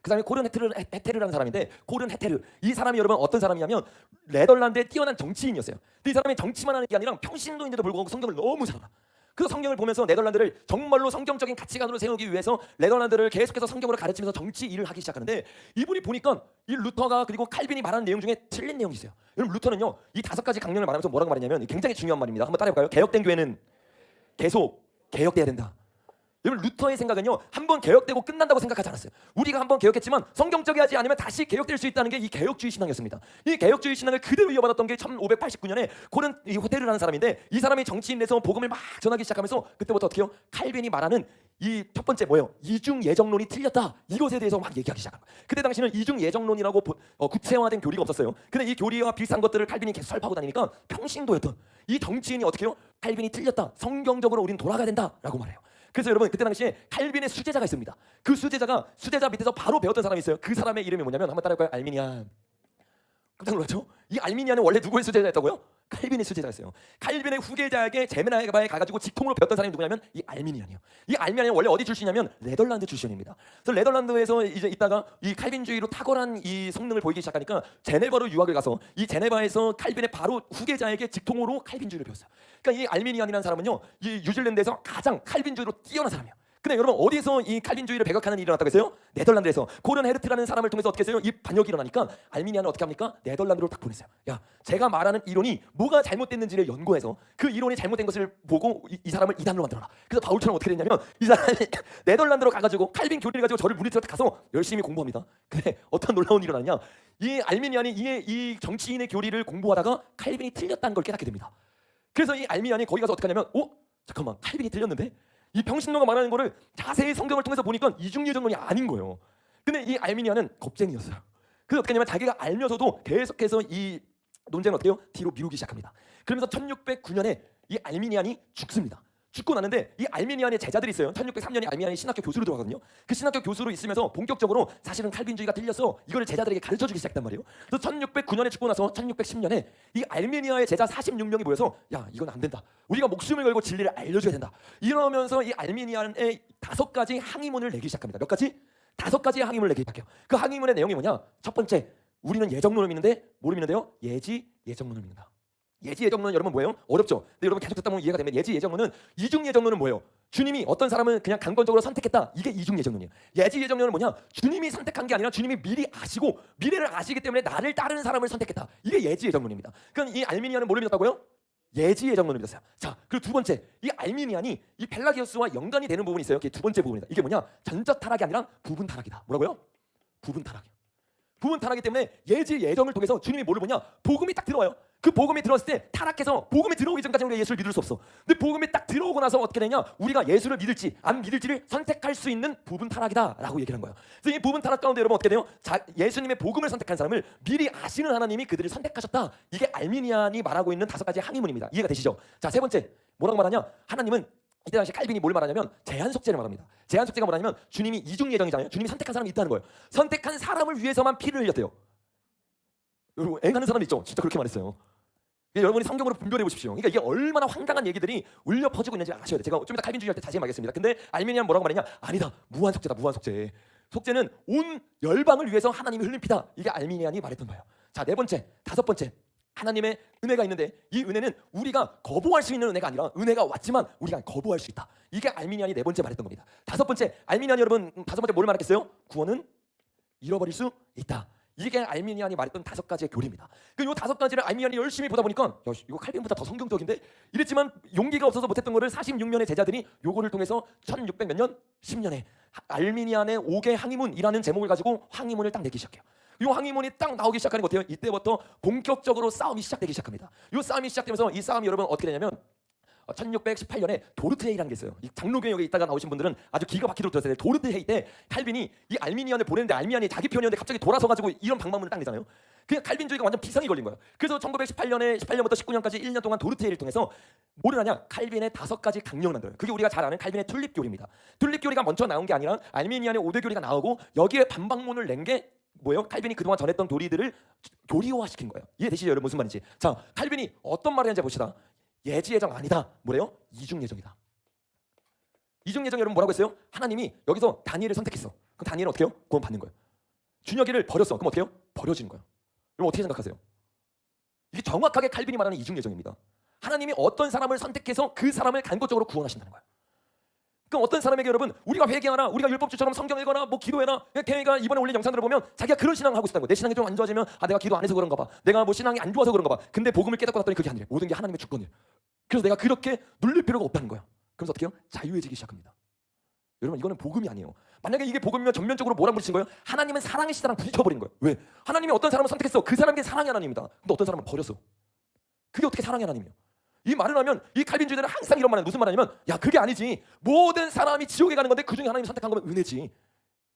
Speaker 1: 그 사람이 고른 헤테르라는 사람인데, 고른 헤테르, 이 사람이 여러분 어떤 사람이냐면 네덜란드의 뛰어난 정치인이었어요. 근데 이 사람이 정치만 하는 게 아니라 평신도인데도 불구하고 성경을 너무 잘 알아. 그 성경을 보면서 네덜란드를 정말로 성경적인 가치관으로 세우기 위해서 네덜란드를 계속해서 성경으로 가르치면서 정치 일을 하기 시작하는데, 이분이 보니까 이 루터가 그리고 칼빈이 말하는 내용 중에 틀린 내용이 있어요. 여러분 루터는요 이 5가지 강령을 말하면서 뭐라고 말했냐면 굉장히 중요한 말입니다. 한번 따라해볼까요? 개혁된 교회는 계속 개혁돼야 된다. 여러분 루터의 생각은요 한번 개혁되고 끝난다고 생각하지 않았어요. 우리가 한번 개혁했지만 성경적이하지 않으면 다시 개혁될 수 있다는 게 이 개혁주의 신앙이었습니다. 이 개혁주의 신앙을 그대로 이어받았던 게 1589년에 고른 이 호테르라는 사람인데, 이 사람이 정치인 내에서 복음을 막 전하기 시작하면서 그때부터 어떻게 해요? 칼빈이 말하는 이 첫 번째 뭐예요? 이중 예정론이 틀렸다. 이것에 대해서 막 얘기하기 시작한 거예요. 그때 당시는 이중 예정론이라고 구체화된 교리가 없었어요. 근데 이 교리와 비슷한 것들을 칼빈이 계속 설파하고 다니니까 평신도였던 이 정치인이 어떻게 해요? 칼빈이 틀렸다. 성경적으로 우리는 돌아가야 된다라고 말해요. 그래서 여러분 그때 당시에 칼빈의 수제자가 있습니다. 그 수제자 밑에서 바로 배웠던 사람이 있어요. 그 사람의 이름이 뭐냐면 한번 따라할까요? 알미니안. 깜짝 놀랐죠? 이 알미니안은 원래 누구의 수제자였다고요? 칼빈의 수제자였어요. 칼빈의 후계자에게 제메나바에 가가지고 직통으로 배웠던 사람이 누구냐면 이 알미니안이에요. 이 알미니안은 원래 어디 출신이냐면 네덜란드 출신입니다. 그래서 네덜란드에서 이제 있다가 이 칼빈주의로 탁월한 이 성능을 보이기 시작하니까 제네바로 유학을 가서 이 제네바에서 칼빈의 바로 후계자에게 직통으로 칼빈주의를 배웠어요. 그러니까 이 알미니안이라는 사람은요, 이 뉴질랜드에서 가장 칼빈주의로 뛰어난 사람이에요. 근데 여러분 어디서 이 칼빈주의를 배격하는 일이 일어났다고 했어요? 네덜란드에서 고른 헤르트라는 사람을 통해서 어떻게 했어요? 이 반역이 일어나니까 알미니아는 어떻게 합니까? 네덜란드로 딱 보냈어요. 야, 제가 말하는 이론이 뭐가 잘못됐는지를 연구해서 그 이론이 잘못된 것을 보고 이 사람을 이단으로 만들어라. 그래서 바울처럼 어떻게 됐냐면 이 사람이 네덜란드로 가가지고 칼빈 교리를 가지고 저를 물리치러 가서 열심히 공부합니다. 근데 어떤 놀라운 일이 일어나냐? 이 알미니안이 이 정치인의 교리를 공부하다가 칼빈이 틀렸다는 걸 깨닫게 됩니다. 그래서 이 알미니안이 거기 가서 어떻게 하냐면, 잠깐만, 칼빈이 틀렸는데? 이 병신노가 말하는 거를 자세히 성경을 통해서 보니까 이중예정론이 아닌 거예요. 근데 이 알미니아는 겁쟁이였어요. 그래서 어떻게 하냐면 자기가 알면서도 계속해서 이 논쟁을 어떻게 해요? 뒤로 미루기 시작합니다. 그러면서 1609년에 이 알미니안이 죽습니다. 죽고 나는데 이 알미니안의 제자들이 있어요. 1603년에 알미니안이 신학교 교수로 들어가거든요. 그 신학교 교수로 있으면서 본격적으로 사실은 칼빈주의가 틀려서 이거를 제자들에게 가르쳐주기 시작했단 말이에요. 그래서 1609년에 죽고 나서 1610년에 이 알미니아의 제자 46명이 모여서 야, 이건 안 된다. 우리가 목숨을 걸고 진리를 알려줘야 된다. 이러면서 이 알미니안의 5가지 항의문을 내기 시작합니다. 몇 가지? 5가지의 항의문을 내기 시작해요. 그 항의문의 내용이 뭐냐? 첫 번째, 우리는 예정론을 믿는데 뭐를 믿는데요? 예지예정론을 믿는다. 예지예정론은 여러분 뭐예요? 어렵죠? 근데 여러분 계속 듣다 보면 이해가 되면 예지예정론은 이중예정론은 뭐예요? 주님이 어떤 사람을 그냥 강권적으로 선택했다. 이게 이중예정론이에요. 예지예정론은 뭐냐? 주님이 선택한 게 아니라 주님이 미리 아시고 미래를 아시기 때문에 나를 따르는 사람을 선택했다. 이게 예지예정론입니다. 그럼 이 알미니안은 뭐를 믿었다고요? 예지예정론을 믿었어요. 자, 그리고 두 번째, 이 알미니안이 이 펠라기오스와 연관이 되는 부분이 있어요. 이게 두 번째 부분이다. 이게 뭐냐? 전적 타락이 아니라 부분 타락이다. 뭐라고요? 부분 타락. 부분 타락이기 때문에 예정을 통해서 주님이 뭐를 보냐? 복음이 딱 들어와요. 그 복음이 들어왔을 때 타락해서 복음이 들어오기 전까지 우리가 예수를 믿을 수 없어. 근데 복음이 딱 들어오고 나서 어떻게 되냐? 우리가 예수를 믿을지 안 믿을지를 선택할 수 있는 부분 타락이다라고 얘기를 한 거예요. 그래서 이 부분 타락 가운데 여러분 어떻게 돼요? 예수님의 복음을 선택한 사람을 미리 아시는 하나님이 그들을 선택하셨다. 이게 알미니안이 말하고 있는 5가지 항의문입니다. 이해가 되시죠? 자, 세 번째, 뭐라고 말하냐? 하나님은 이때 당시 칼빈이 뭘 말하냐면 제한속죄를 말합니다. 제한속죄가 뭐냐면 주님이 이중예정이잖아요. 주님이 선택한 사람이 있다는 거예요. 선택한 사람을 위해서만 피를 흘렸대요. 여러분 앵하는 사람 있죠? 진짜 그렇게 말했어요. 여러분이 성경으로 분별해 보십시오. 그러니까 이게 얼마나 황당한 얘기들이 울려 퍼지고 있는지 아셔야 돼요. 제가 좀 이따 칼빈주의 할 때 자세히 말하겠습니다. 근데 알미니안 뭐라고 말했냐? 아니다. 무한 속죄다. 무한 속죄. 속죄는 온 열방을 위해서 하나님이 흘린 피다. 이게 알미니안이 말했던 거예요. 자, 네 번째, 5번째. 하나님의 은혜가 있는데 이 은혜는 우리가 거부할 수 있는 은혜가 아니라 은혜가 왔지만 우리가 거부할 수 있다. 이게 알미니안이 네 번째 말했던 겁니다. 5번째, 알미니안이 여러분 5번째 뭘 말했겠어요? 구원은 잃어버릴 수 있다. 이게 알미니안이 말했던 5가지의 교리입니다. 그 요 5가지를 알미니안이 열심히 보다 보니까 야, 이거 칼빈보다 더 성경적인데 이랬지만 용기가 없어서 못했던 거를 46년의 제자들이 요거를 통해서 1600 몇 년? 10년에 알미니안의 5개 항의문이라는 제목을 가지고 항의문을 딱 내기 시작해요. 이 항의문이 딱 나오기 시작하는 것 같아요. 이때부터 본격적으로 싸움이 시작되기 시작합니다. 이 싸움이 시작되면서 이 싸움이 여러분 어떻게 되냐면 1618년에 도르트헤이라는 게 있어요. 이 장로교역에 있다가 나오신 분들은 아주 기가 막히도록 들었어요. 도르트헤이 때 칼빈이 이 알미니안을 보냈는데 알미니안이 자기 편이었는데 갑자기 돌아서 가지고 이런 방법문을 딱 내잖아요. 그냥 칼빈주의가 완전 비상이 걸린 거예요. 그래서 18년부터 19년까지 1년 동안 도르트헤이를 통해서 뭐를 하냐? 칼빈의 5가지 강령을 만들어요. 그게 우리가 잘 아는 칼빈의 튤립 교리입니다. 튤립 교리가 먼저 나온 게 아니라 알미니안의 5대 교리가 나오고 여기에 반박문을 낸 게 뭐예요? 칼빈이 그동안 전했던 교리들을 교리화시킨 거예요. 이해되시죠? 여러분 무슨 말인지. 자, 칼빈이 어떤 말을 했는지 봅시다. 예지예정 아니다. 뭐래요? 이중예정이다. 이중예정 여러분 뭐라고 했어요? 하나님이 여기서 다니엘을 선택했어. 그럼 다니엘은 어떻게 해요? 구원 받는 거예요. 준혁이를 버렸어. 그럼 어떻게 해요? 버려지는 거예요. 여러분 어떻게 생각하세요? 이게 정확하게 칼빈이 말하는 이중예정입니다. 하나님이 어떤 사람을 선택해서 그 사람을 간접적으로 구원하신다는 거예요. 그럼 어떤 사람에게 여러분 우리가 회개하나 우리가 율법주처럼 성경 읽거나 뭐 기도해나 걔가 이번에 올린 영상들을 보면 자기가 그런 신앙을 하고 있다는 거예요. 내 신앙이 좀 안 좋아지면 내가 기도 안 해서 그런가 봐. 내가 뭐 신앙이 안 좋아서 그런가 봐. 근데 복음을 깨닫고 났더니 그게 아니래. 모든 게 하나님의 주권이에요. 그래서 내가 그렇게 눌릴 필요가 없다는 거예요. 그래서 어떻게 해요? 자유해지기 시작합니다. 여러분 이거는 복음이 아니에요. 만약에 이게 복음이면 전면적으로 뭐랑 부딪힌 거예요? 하나님은 사랑이시다랑 부딪혀버린 거예요. 왜? 하나님이 어떤 사람을 선택했어. 그 사람이 사랑의 하나님이다. 근데 어떤 사람은 버렸어. 그게 어떻게 사랑의 하나님이에요? 이 말을 하면 이 칼빈주의들은 항상 이런 말은 무슨 말이냐면 야 그게 아니지. 모든 사람이 지옥에 가는 건데 그중에 하나님이 선택한 거면 은혜지.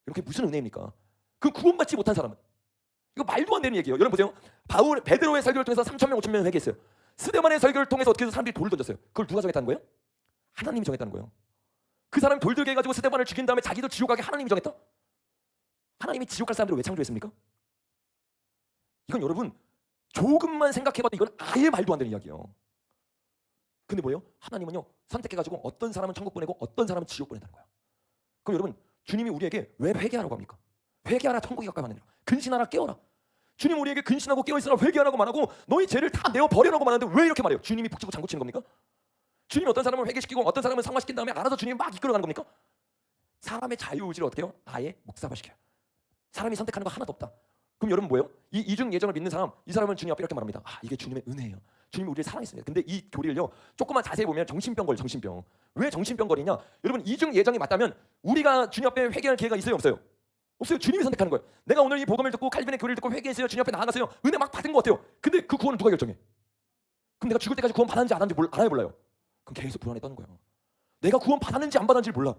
Speaker 1: 이렇게 무슨 은혜입니까? 그 구원받지 못한 사람은 이거 말도 안 되는 얘기예요. 여러분 보세요. 베드로의 설교를 통해서 3,000명 5,000명 회개했어요. 스데반의 설교를 통해서 어떻게 해서 사람들이 돌을 던졌어요. 그걸 누가 정했다는 거예요? 하나님이 정했다는 거예요. 그 사람이 돌 들게 해가지고 스데반을 죽인 다음에 자기도 지옥 가게 하나님이 정했다? 하나님이 지옥 갈 사람들을 왜 창조했습니까? 이건 여러분 조금만 생각해봐도 이건 아예 말도 안 되는 이야기예요. 근데 뭐예요? 하나님은요 선택해가지고 어떤 사람은 천국 보내고 어떤 사람은 지옥 보낸다는 거예요. 그럼 여러분 주님이 우리에게 왜 회개하라고 합니까? 회개하라 천국이 가까이 왔느니라. 근신하라 깨어라. 주님 우리에게 근신하고 깨어있으라 회개하라고 말하고 너희 죄를 다 내어 버리라고 말하는데 왜 이렇게 말해요? 주님이 북치고 장구치는 겁니까? 주님이 어떤 사람을 회개시키고 어떤 사람을 성화시킨 다음에 알아서 주님이 막 이끌어가는 겁니까? 사람의 자유의지를 어떻게 해요? 아예 묵살시켜요. 사람이 선택하는 거 하나도 없다. 그럼 여러분 뭐예요? 이 이중 예정을 믿는 사람, 이 사람은 주님 앞에 이렇게 말합니다. 아 이게 주님의 은혜예요. 주님이 우리를 사랑했습니다. 근데 이 교리를요 조금만 자세히 보면 정신병 걸려. 정신병. 왜 정신병 걸리냐? 여러분 이중 예정이 맞다면 우리가 주님 앞에 회개할 기회가 있어요 없어요? 없어요. 주님이 선택하는 거예요. 내가 오늘 이 복음을 듣고 칼빈의 교리를 듣고 회개했어요. 주님 앞에 나아갔어요. 은혜 막 받은 것 같아요. 근데 그 구원은 누가 결정해? 그럼 내가 죽을 때까지 구원 받았는지 안 받았는지 알아요 몰라요? 그럼 계속 불안에 떠는 거예요. 내가 구원 받았는지 안 받았는지 몰라.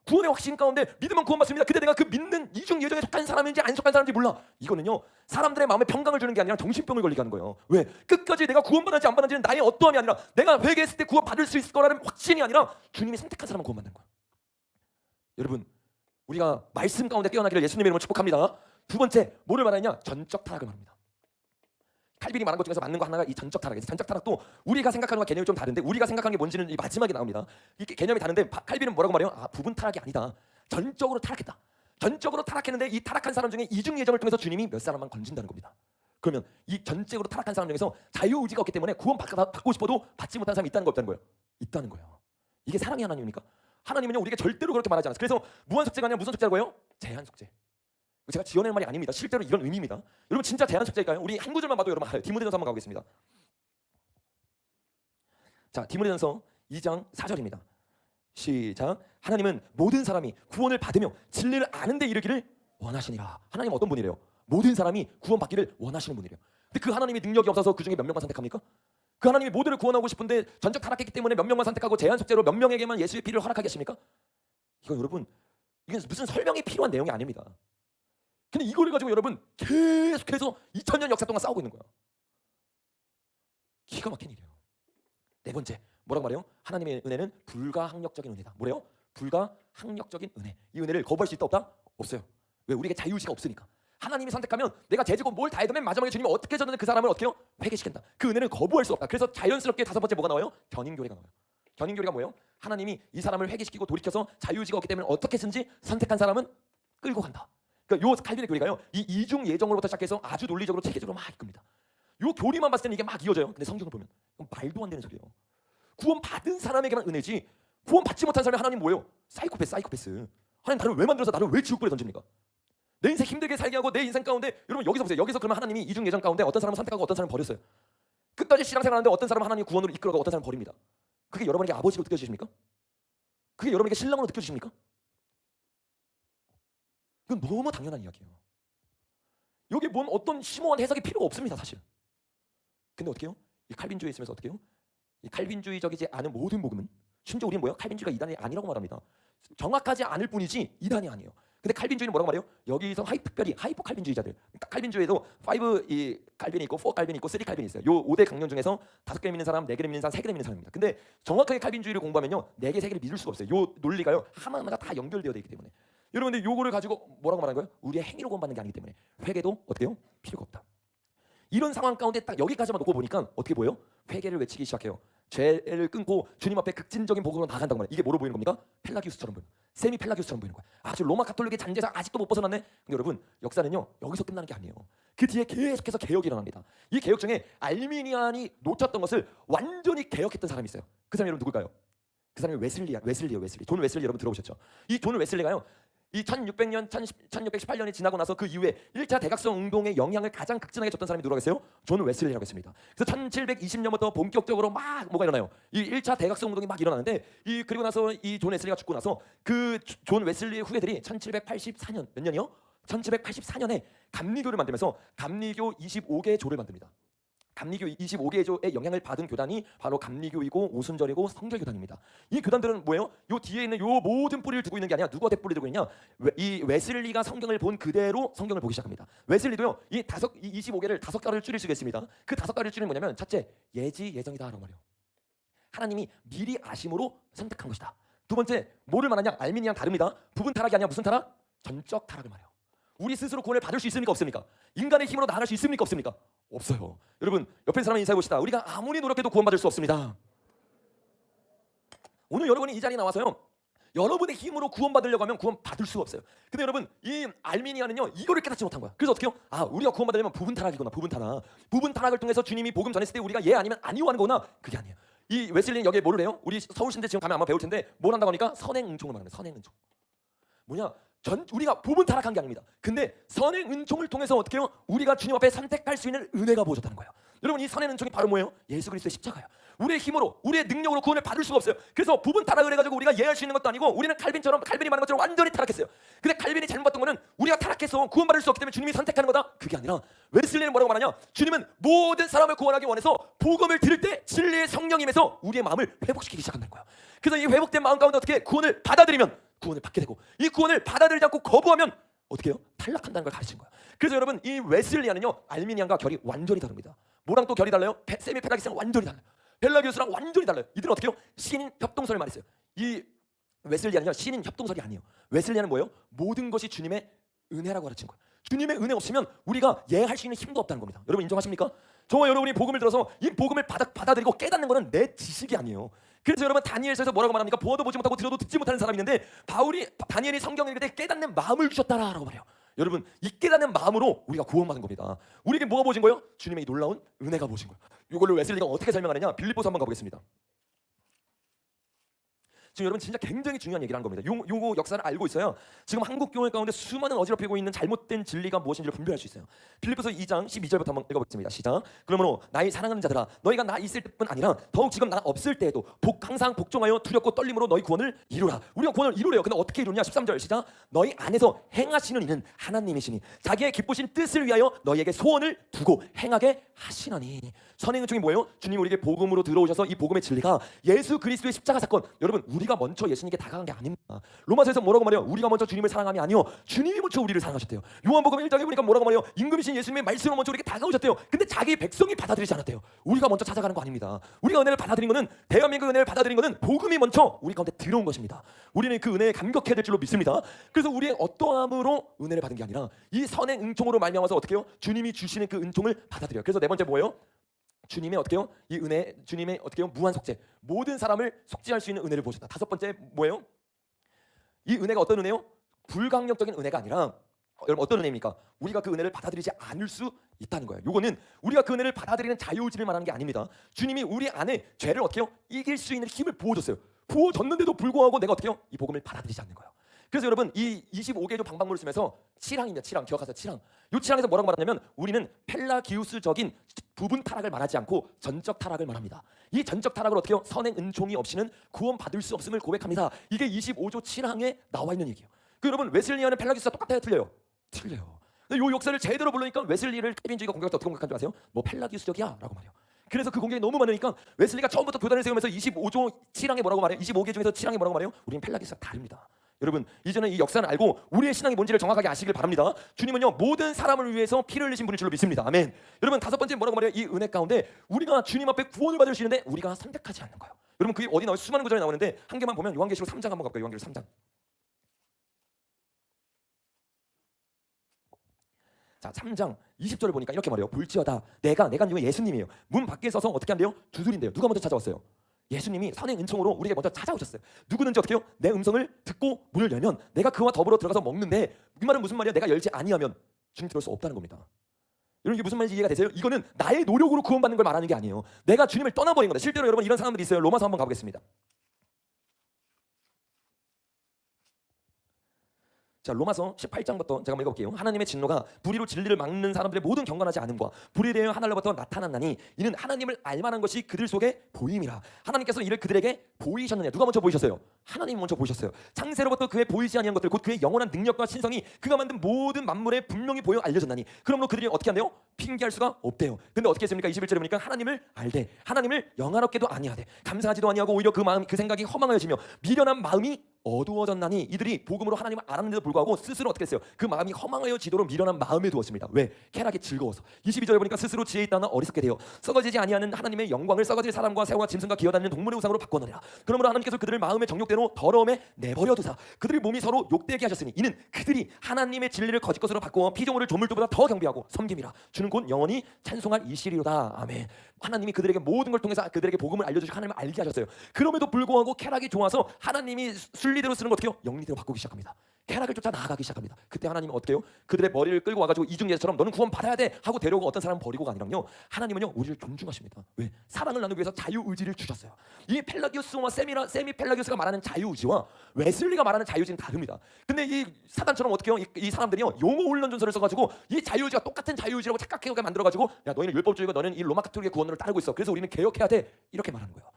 Speaker 1: 구원의 확신 가운데 믿으면 구원받습니다. 근데 내가 그 믿는 이중 예정에 속한 사람인지 안 속한 사람인지 몰라. 이거는요 사람들의 마음에 평강을 주는 게 아니라 정신병을 걸리게 하는 거예요. 왜? 끝까지 내가 구원받았는지 안 받았는지는 나의 어떠함이 아니라 내가 회개했을 때 구원받을 수 있을 거라는 확신이 아니라 주님이 선택한 사람은 구원받는 거야. 여러분 우리가 말씀 가운데 깨어나기를 예수님의 이름으로 축복합니다. 두 번째 뭐를 말하느냐? 전적 타락을 말합니다. 칼빈이 말한 것 중에서 맞는 거 하나가 이 전적 타락이에요. 전적 타락도 우리가 생각하는 거 개념이 좀 다른데 우리가 생각하는 게 뭔지는 이 마지막에 나옵니다. 이 개념이 다른데 칼빈은 뭐라고 말해요? 아 부분 타락이 아니다. 전적으로 타락했다. 전적으로 타락했는데 이 타락한 사람 중에 이중 예정을 통해서 주님이 몇 사람만 건진다는 겁니다. 그러면 이 전적으로 타락한 사람 중에서 자유의지가 없기 때문에 구원 받고 싶어도 받지 못한 사람이 있다는 거 없다는 거예요? 있다는 거예요. 이게 사랑의 하나님입니까? 하나님은요 우리에게 절대로 그렇게 말하지 않았어요. 그래서 무한 속죄가 아니라 무슨 속죄라고 해요? 제한 속죄. 제가 지어낸 말이 아닙니다. 실제로 이런 의미입니다. 여러분 진짜 제한 속죄일까요? 우리 한 구절만 봐도 여러분 알아요. 디모데전서 한번 가보겠습니다. 자, 디모데전서 2장 4절입니다. 시작. 하나님은 모든 사람이 구원을 받으며 진리를 아는 데 이르기를 원하시니라. 하나님 어떤 분이래요? 모든 사람이 구원받기를 원하시는 분이래요. 근데 그 하나님이 능력이 없어서 그 중에 몇 명만 선택합니까? 그 하나님이 모두를 구원하고 싶은데 전적 타락했기 때문에 몇 명만 선택하고 제한 속죄로 몇 명에게만 예수의 피를 허락하겠습니까? 이거 여러분 이게 무슨 설명이 필요한 내용이 아닙니다. 근데 이거를 가지고 여러분 계속해서 2000년 역사 동안 싸우고 있는 거야. 기가 막힌 일이에요. 네 번째 뭐라고 말해요? 하나님의 은혜는 불가항력적인 은혜다. 뭐래요? 불가항력적인 은혜. 이 은혜를 거부할 수 있다 없다? 없어요. 왜? 우리에게 자유의지가 없으니까. 하나님이 선택하면 내가 죄지고 뭘 다 해도 맨 마지막에 주님이 어떻게 졌는데 그 사람을 어떻게 해요? 회개시킨다. 그 은혜를 거부할 수 없다. 그래서 자연스럽게 다섯 번째 뭐가 나와요? 견인교리가 나와요. 견인교리가 뭐예요? 하나님이 이 사람을 회개시키고 돌이켜서 자유의지가 없기 때문에 어떻게든지 선택한 사람은 끌고 간다. 그러니까 요 칼빈의 교리가요. 이 이중 예정으로부터 시작해서 아주 논리적으로 체계적으로 막 이끕니다. 요 교리만 봤을 때는 이게 막 이어져요. 근데 성경을 보면 말도 안 되는 소리예요. 구원 받은 사람에게만 은혜지 구원 받지 못한 사람이 하나님 뭐예요? 사이코패스. 하나님 나를 왜 만들어서 나를 왜 지옥불에 던집니까? 내 인생 힘들게 살게 하고 내 인생 가운데 여러분 여기서 보세요. 여기서 그러면 하나님이 이중 예정 가운데 어떤 사람은 선택하고 어떤 사람은 버렸어요. 끝까지 신앙생활하는데 어떤 사람은 하나님 구원으로 이끌어가고 어떤 사람은 버립니다. 그게 여러분에게 아버지로 느껴지십니까? 그게 여러분에게 신랑으로 느껴지십니까? 이건 너무 당연한 이야기예요. 여기 뭔 어떤 심오한 해석이 필요가 없습니다 사실. 근데 어떻게 해요? 이 칼빈주의에 있으면서 어떻게 해요? 이 칼빈주의적이지 않은 모든 복음은 심지어 우리는 뭐예요? 칼빈주의가 이단이 아니라고 말합니다. 정확하지 않을 뿐이지 이단이 아니에요. 근데 칼빈주의는 뭐라고 말해요? 여기서 특별히 하이퍼 칼빈주의자들. 그러니까 칼빈주의에도 5 이 칼빈이 있고 4 칼빈이 있고 3 칼빈이 있어요. 요 5대 강령 중에서 5개 믿는 사람, 4개 믿는 사람, 3개 믿는 사람입니다. 근데 정확하게 칼빈주의를 공부하면요. 4개, 3개를 믿을 수가 없어요. 요 논리가요. 하나하나가 다 연결되어 있기 때문에. 여러분 근데 요거를 가지고 뭐라고 말하는 거예요? 우리의 행위로 구원받는 게 아니기 때문에 회개도 어떻게 해요? 필요가 없다. 이런 상황 가운데 딱 여기까지만 놓고 보니까 어떻게 보여요? 회개를 외치기 시작해요. 죄를 끊고 주님 앞에 극진적인 복음으로 나간다고 말해요. 이게 뭐로 보이는 겁니까? 펠라기우스처럼 보이는 거예요. 세미 펠라기우스처럼 보이는 거예요. 아주 로마 가톨릭의 잔재에서 아직도 못 벗어났네. 근데 여러분 역사는요 여기서 끝나는 게 아니에요. 그 뒤에 계속해서 개혁이 일어납니다. 이 개혁 중에 알미니안이 놓쳤던 것을 완전히 개혁했던 사람이 있어요. 그 사람이 여러분 누굴까요? 그 사람이 웨슬리예요. 존 웨슬리 여러분 들어보셨죠? 이 존 웨슬리가요. 이 1600년, 1618년이 지나고 나서 그 이후에 1차 대각성 운동의 영향을 가장 극진하게 줬던 사람이 누구라고 했어요? 존 웨슬리라고 했습니다. 그래서 1720년부터 본격적으로 막 뭐가 일어나요? 이 1차 대각성 운동이 막 일어나는데 그리고 나서 이 존 웨슬리가 죽고 나서 그 존 웨슬리의 후예들이 1784년 몇 년이요? 1784년에 감리교를 만들면서 감리교 25개의 조를 만듭니다. 감리교 25개조의 영향을 받은 교단이 바로 감리교이고 오순절이고 성결교단입니다. 이 교단들은 뭐예요? 요 뒤에 있는 요 모든 뿌리를 두고 있는 게 아니라 누구한테 뿌리 두고 있냐? 이 웨슬리가 성경을 본 그대로 성경을 보기 시작합니다. 웨슬리도요. 이 25개를 5가지를 줄일 수가 있습니다. 그 5가지를 줄이는 뭐냐면 첫째, 예지 예정이다라고 말해요. 하나님이 미리 아심으로 선택한 것이다. 두 번째, 뭐를 말하냐? 알미니아랑 다릅니다. 부분 타락이 아니라 무슨 타락? 전적 타락을 말해요. 우리 스스로 구원을 받을 수 있습니까? 없습니까? 인간의 힘으로 나아갈 수 있습니까? 없습니까? 없어요. 여러분, 옆에 사람 인사해 봅시다. 우리가 아무리 노력해도 구원받을 수 없습니다. 오늘 여러분이 이 자리에 나와서요, 여러분의 힘으로 구원받으려고 하면 구원받을 수가 없어요. 근데 여러분, 이 알미니아는요, 이거를 깨닫지 못한 거야. 그래서 어떻게 해요? 아, 우리가 구원받으려면 부분 타락이구나. 부분 타락. 부분 타락을 통해서 주님이 복음 전했을 때 우리가 예 아니면 아니요 하는 거구나. 그게 아니에요. 이 웨슬리는 여기에 뭐를 해요? 우리 서울신대 지금 가면 아마 배울 텐데 뭘 한다고 하니까 선행은총을 말합니다. 선행은총. 뭐냐? 우리가 부분 타락한 게 아닙니다. 근데 선행 은총을 통해서 어떻게 해요? 우리가 주님 앞에 선택할 수 있는 은혜가 부어졌다는 거예요. 여러분, 이 선행 은총이 바로 뭐예요? 예수 그리스도의 십자가예요. 우리의 힘으로, 우리의 능력으로 구원을 받을 수가 없어요. 그래서 부분 타락을 해가지고 우리가 예할 수 있는 것도 아니고, 우리는 칼빈이 말한 것처럼 완전히 타락했어요. 근데 칼빈이 잘못 봤던 거는 우리가 타락해서 구원받을 수 없기 때문에 주님이 선택하는 거다. 그게 아니라 웨슬리는 뭐라고 말하냐? 주님은 모든 사람을 구원하기 원해서 복음을 들을 때 진리의 성령님에서 우리의 마음을 회복시키기 시작한다는 거예요. 그래서 이 회복된 마음 가운데 어떻게 구원을 받아들이면 구원을 받게 되고, 이 구원을 받아들이지 않고 거부하면 어떻게 해요? 탈락한다는 걸 가르친 거예요. 그래서 여러분, 이 웨슬리아는요, 알미니안과 결이 완전히 다릅니다. 뭐랑 또 결이 달라요? 세미 페라기스랑 완전히 달라요. 벨라기우스랑 완전히 달라요. 이들은 어떻게 해요? 신인 협동설을 말했어요. 이 웨슬리아는요, 신인 협동설이 아니에요. 웨슬리아는 뭐예요? 모든 것이 주님의 은혜라고 가르친 거예요. 주님의 은혜 없으면 우리가 예할 수 있는 힘도 없다는 겁니다. 여러분 인정하십니까? 저와 여러분이 복음을 들어서 이 복음을 받아들이고 깨닫는 것은 내 지식이 아니에요. 그래서 여러분, 다니엘서에서 뭐라고 말합니까? 보아도 보지 못하고 들어도 듣지 못하는 사람이 있는데, 다니엘이 성경을 읽을 때 깨닫는 마음을 주셨다라고 말해요. 여러분, 이 깨닫는 마음으로 우리가 구원받은 겁니다. 우리에게 뭐가 보신 거예요? 주님의 이 놀라운 은혜가 보신 거예요. 이걸로 웨슬리가 어떻게 설명하느냐? 빌립보서 한번 가보겠습니다. 지금 여러분 진짜 굉장히 중요한 얘기를 한 겁니다. 요거 역사를 알고 있어야 지금 한국 교회 가운데 수많은 어지럽히고 있는 잘못된 진리가 무엇인지를 분별할 수 있어요. 빌립보서 2장 12절부터 한번 읽어보겠습니다. 시작. 그러므로 나의 사랑하는 자들아, 너희가 나 있을 때뿐 아니라 더욱 지금 나 없을 때에도 항상 복종하여 두렵고 떨림으로 너희 구원을 이루라. 우리가 구원을 이루래요. 근데 어떻게 이루냐? 13절 시작. 너희 안에서 행하시는 이는 하나님이시니 자기의 기쁘신 뜻을 위하여 너희에게 소원을 두고 행하게 하시나니. 선행은총이 뭐예요? 주님 우리에게 복음으로 들어오셔서 이 복음의 진리가 예수 그리스도의 십자가 사건. 여러분, 우리가 먼저 예수님께 다가간 게 아닙니다. 로마서에서 뭐라고 말해요? 우리가 먼저 주님을 사랑함이 아니요, 주님이 먼저 우리를 사랑하셨대요. 요한복음 1장에 보니까 뭐라고 말해요? 임금이신 예수님의 말씀으로 먼저 우리에게 다가오셨대요. 근데 자기 백성이 받아들이지 않았대요. 우리가 먼저 찾아가는 거 아닙니다. 우리가 은혜를 받아들인 거는, 대한민국 은혜를 받아들인 거는 복음이 먼저 우리 가운데 들어온 것입니다. 우리는 그 은혜에 감격해야 될 줄로 믿습니다. 그래서 우리의 어떠함으로 은혜를 받은 게 아니라 이 선행 은총으로 말미암아서 어떻게 해요? 주님이 주시는 그 은총을 받아들여요. 그래서 네 번째 뭐예요? 주님의 어떻게 해요? 이 은혜, 주님의 어떻게 해요? 무한 속죄. 모든 사람을 속죄할 수 있는 은혜를 보셨다. 다섯 번째 뭐예요? 이 은혜가 어떤 은혜요? 불강력적인 은혜가 아니라, 여러분 어떤 은혜입니까? 우리가 그 은혜를 받아들이지 않을 수 있다는 거예요. 요거는 우리가 그 은혜를 받아들이는 자유의지를 말하는 게 아닙니다. 주님이 우리 안에 죄를 어떻게 해요? 이길 수 있는 힘을 부어줬어요. 부어줬는데도 불구하고 내가 어떻게 해요? 이 복음을 받아들이지 않는 거예요. 그래서 여러분, 이 25개조 방방문을 쓰면서 칠항입니다. 칠항 기억하세요? 칠항. 이 칠항에서 뭐라고 말하냐면, 우리는 펠라기우스적인 부분 타락을 말하지 않고 전적 타락을 말합니다. 이 전적 타락을 어떻게 해요? 선행 은총이 없이는 구원받을 수 없음을 고백합니다. 이게 25조 칠항에 나와 있는 얘기예요. 그 여러분, 웨슬리아는 펠라기우스와 똑같아요? 틀려요? 틀려요. 근데 이 역사를 제대로 모르니까 웨슬리를 칼빈주의가 공격할 때 어떻게 공격한 줄 아세요? 뭐 펠라기우스적이야 라고 말해요. 그래서 그 공격이 너무 많으니까 웨슬리가 처음부터 교단을 세우면서 25조 칠항에 뭐라고 말해요? 25개 중에서 칠항에 뭐라고 말해요? 우리는 펠라기우스가 다릅니다. 여러분, 이제는 이 역사를 알고 우리의 신앙이 뭔지를 정확하게 아시길 바랍니다. 주님은요, 모든 사람을 위해서 피를 흘리신 분인 줄로 믿습니다. 아멘. 여러분, 다섯 번째 뭐라고 말해요? 이 은혜 가운데 우리가 주님 앞에 구원을 받을 수 있는데 우리가 선택하지 않는 거예요. 여러분, 그게 어디 나와요? 수많은 구절이 나오는데 한 개만 보면 요한계시록 3장 한번 가볼까요? 요한계시록 3장. 자, 3장 20절을 보니까 이렇게 말해요. 볼지어다 내가 중에 예수님이에요. 문 밖에 서서 어떻게 한대요? 두드린대요. 누가 먼저 찾아왔어요? 예수님이 선행 은총으로 우리에게 먼저 찾아오셨어요. 누구든지 어떻게 해요? 내 음성을 듣고 문을 열면 내가 그와 더불어 들어가서 먹는데, 그 말은 무슨 말이야? 내가 열지 아니하면 주님 들어올 수 없다는 겁니다. 여러분, 이게 무슨 말인지 이해가 되세요? 이거는 나의 노력으로 구원받는 걸 말하는 게 아니에요. 내가 주님을 떠나버린 거다. 실제로 여러분, 이런 사람들이 있어요. 로마서 한번 가보겠습니다. 자, 로마서 18장부터 제가 한번 읽어볼게요. 하나님의 진노가 불의로 진리를 막는 사람들의 모든 경건하지 않음과 불의에 대하여 하늘로부터 나타났나니 이는 하나님을 알만한 것이 그들 속에 보임이라. 하나님께서 이를 그들에게 보이셨느냐. 누가 먼저 보이셨어요? 하나님 먼저 보이셨어요. 창세로부터 그의 보이지 아니한 것들 곧 그의 영원한 능력과 신성이 그가 만든 모든 만물에 분명히 보여 알려졌나니 그러므로 그들이 어떻게 한대요? 핑계할 수가 없대요. 근데 어떻게 했습니까? 21절에 보니까 하나님을 알되 하나님을 영화롭게도 아니하되 감사하지도 아니하고 오히려 그 마음 그 생각이 허망하여지며 미련한 마음이 어두워졌나니 이들이 복음으로 하나님을 알았는데도 불구하고 스스로 어떻게 했어요? 그 마음이 허망하여지도록 미련한 마음에 두었습니다. 왜? 쾌락이 즐거워서. 22절에 보니까 스스로 지혜 있다나 어리석게 되어 썩어지지 아니하는 하나님의 영광을 썩어질 사람과 새와 짐승과 기어다니는 동물의 우상으로 바꿔놓으라. 그러므로 하나님께서 그들을 마음의 정욕대로 더러움에 내버려 두사 그들의 몸이 서로 욕되게 하셨으니 이는 그들이 하나님의 진리를 거짓 것으로 바꾸어 피조물을 조물들보다 더 경배하고 섬김이라. 주는 곧 영원히 찬송할 이시리로다. 아멘. 하나님이 그들에게 모든 걸 통해서 그들에게 복음을 알려주시고 하나님을 알게 하셨어요. 그럼에도 불구하고 쾌락이 좋아서 하나님이 순리대로 쓰는 거 어떻게 해요? 영리대로 바꾸기 시작합니다. 쾌락을 쫓아 나아가기 시작합니다. 그때 하나님은 어떻게 해요? 그들의 머리를 끌고 와가지고 이중예처럼 너는 구원 받아야 돼 하고 데려오고 어떤 사람은 버리고가 아니라요. 하나님은요 우리를 존중하십니다. 왜? 사랑을 나누기 위해서 자유의지를 주셨어요. 이 펠라기우스와 세미 펠라기우스가 말하는 자유의지와 웨슬리가 말하는 자유의지는 다릅니다. 근데 이 사단처럼 어떻게 해요? 이 사람들이요 용어 훈련전서를 써가지고 이 자유의지가 똑같은 자유의지라고 착각하게 만들어가지고 야 너희는 율법주의고 너는 이 로마 카톨릭의 구원론을 따르고 있어. 그래서 우리는 개혁해야 돼 이렇게 말하는 거예요.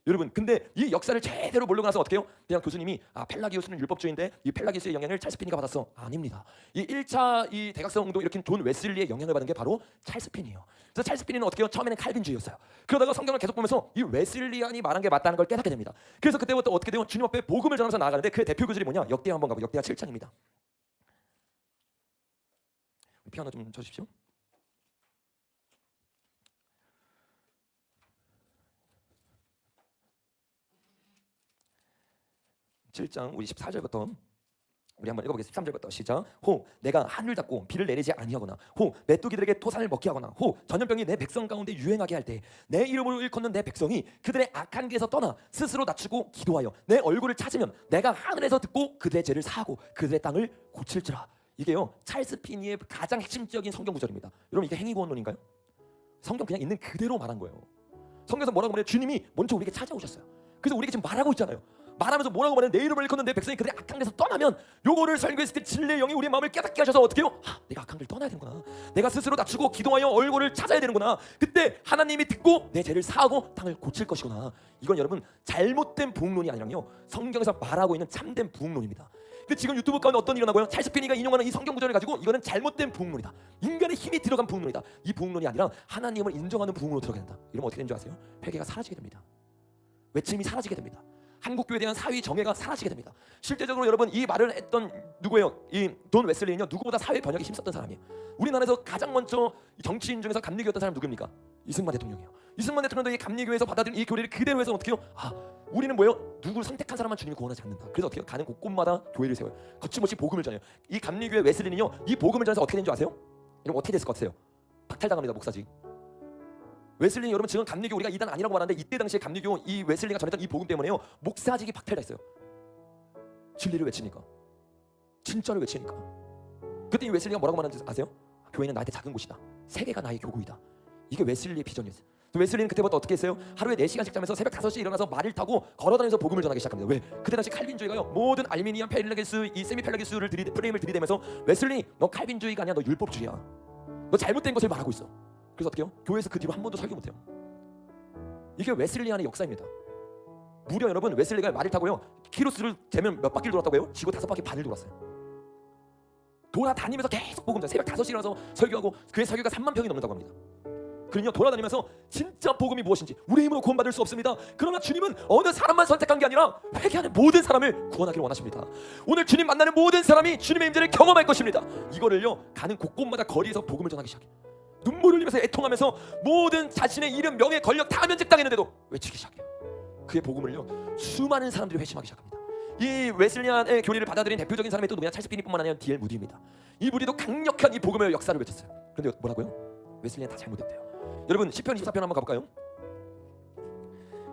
Speaker 1: 여러분, 근데 이 역사를 제대로 모르고 나서 어떻게 해요? 그냥 교수님이 펠라기우스는 율법주의인데 이 펠라기우스의 영향을 찰스 피니가 받았어. 아닙니다. 이 1차 이 대각성 운동 일으킨 존 웨슬리의 영향을 받은 게 바로 찰스 피니예요. 그래서 찰스 피니는 어떻게 해요? 처음에는 칼빈주의였어요. 그러다가 성경을 계속 보면서 이 웨슬리안이 말한 게 맞다는 걸 깨닫게 됩니다. 그래서 그때부터 어떻게 돼요? 주님 앞에 복음을 전하면서 나아가는데 그 대표 구절이 뭐냐? 역대하 한번 가보. 역대하 7장입니다. 피아노 좀 쳐주십시오. 7장 우리 14절부터 우리 한번 읽어보겠습니다. 13절부터 시작. 호 내가 하늘 닫고 비를 내리지 아니하거나 호 메뚜기들에게 토산을 먹게 하거나 호 전염병이 내 백성 가운데 유행하게 할 때 내 이름으로 일컫는 내 백성이 그들의 악한 길에서 떠나 스스로 낮추고 기도하여 내 얼굴을 찾으면 내가 하늘에서 듣고 그들의 죄를 사하고 그들의 땅을 고칠지라. 이게요 찰스 피니의 가장 핵심적인 성경 구절입니다. 여러분 이게 행위구원론인가요? 성경 그냥 있는 그대로 말한 거예요. 성경에서 뭐라고 말해요? 주님이 먼저 우리에게 찾아오셨어요. 그래서 우리에게 지금 말하고 있잖아요. 말하면서 뭐라고 말해? 내 이름을 일컫는 내 백성이 그들의 악한 길에서 떠나면 요거를 설교했을 때 진리의 영이 우리의 마음을 깨닫게 하셔서 어떻게 해요? 내가 악한 길 떠나야 되는구나. 내가 스스로 낮추고 기도하여 얼굴을 찾아야 되는구나. 그때 하나님이 듣고 내 죄를 사하고 땅을 고칠 것이구나. 이건 여러분 잘못된 부흥론이 아니라요 성경에서 말하고 있는 참된 부흥론입니다. 근데 지금 유튜브 가운데 어떤 일이 일어나고요? 찰스 피니가 인용하는 이 성경 구절을 가지고 이거는 잘못된 부흥론이다. 인간의 힘이 들어간 부흥론이다. 이 부흥론이 아니라 하나님을 인정하는 부흥론으로 들어가야 된다. 이러면 어떻게 되는 줄 아세요? 회개가 사라지게 됩니다. 외침이 사라지게 됩니다. 한국교회에 대한 사회 정예가 사라지게 됩니다. 실제적으로 여러분 이 말을 했던 누구예요? 이 돈 웨슬리는요 누구보다 사회 번역에 힘썼던 사람이에요. 우리나라에서 가장 먼저 정치인 중에서 감리교였던 사람 누굽니까? 이승만 대통령이에요. 이승만 대통령도 이 감리교회에서 받아들인 이 교리를 그대로 해서 어떻게 해요? 우리는 뭐예요? 누구를 선택한 사람만 주님이 구원하지 않는다. 그래서 어떻게 해요? 가는 곳곳마다 교회를 세워요. 거침없이 복음을 전해요. 이 감리교회 웨슬리는요 이 복음을 전해서 어떻게 된 줄 아세요? 여러분 어떻게 됐을 것 같아요? 박탈당합니다. 목사직. 웨슬리 여러분 지금 감리교 우리가 이단 아니라고 말하는데 이때 당시에 감리교 이 웨슬리가 전했던 이 복음 때문에요 목사직이 박탈됐어요. 진리를 외치니까, 진짜를 외치니까. 그때 이 웨슬리가 뭐라고 말하는지 아세요? 교회는 나한테 작은 곳이다. 세계가 나의 교구이다. 이게 웨슬리의 비전이었어요. 웨슬리는 그때부터 어떻게 했어요? 하루에 4시간씩 자면서 새벽 5시에 일어나서 말을 타고 걸어다니면서 복음을 전하기 시작합니다. 왜? 그때 당시 칼빈주의가요 모든 알미니안 펠라기스 이 세미 펠라기스를 프레임을 들이대면서 웨슬리 너 칼빈주의가 아니야. 너 율법주의야. 너 잘못된 것을 말하고 있어. 그래서 어떻게 해요? 교회에서 그 뒤로 한 번도 설교 못해요. 이게 웨슬리안의 역사입니다. 무려 여러분 웨슬리가 말을 타고요 키로수를 재면 몇 바퀴를 돌았다고 해요? 지구 5바퀴 반을 돌았어요. 돌아다니면서 계속 복음 전해. 새벽 5시에 일어나서 설교하고 그의 설교가 3만 평이 넘는다고 합니다. 그는요 돌아다니면서 진짜 복음이 무엇인지 우리 힘으로 구원받을 수 없습니다. 그러나 주님은 어느 사람만 선택한 게 아니라 회개하는 모든 사람을 구원하기를 원하십니다. 오늘 주님 만나는 모든 사람이 주님의 임재를 경험할 것입니다. 이거를요 가는 곳곳마다 거리에서 복음을 전하기 시작해요. 눈물을 흘리면서 애통하면서 모든 자신의 이름, 명예, 권력 다 면직당했는데도 외치기 시작해요. 그의 복음을요 수많은 사람들이 회심하기 시작합니다. 이 웨슬리안의 교리를 받아들인 대표적인 사람이 또 누구냐? 찰스 피니뿐만 아니라 D.L. 무디입니다. 이 무디도 강력한 이 복음의 역사를 외쳤어요. 그런데 뭐라고요? 웨슬리안 다 잘못했대요. 여러분 시편 24편 한번 가볼까요?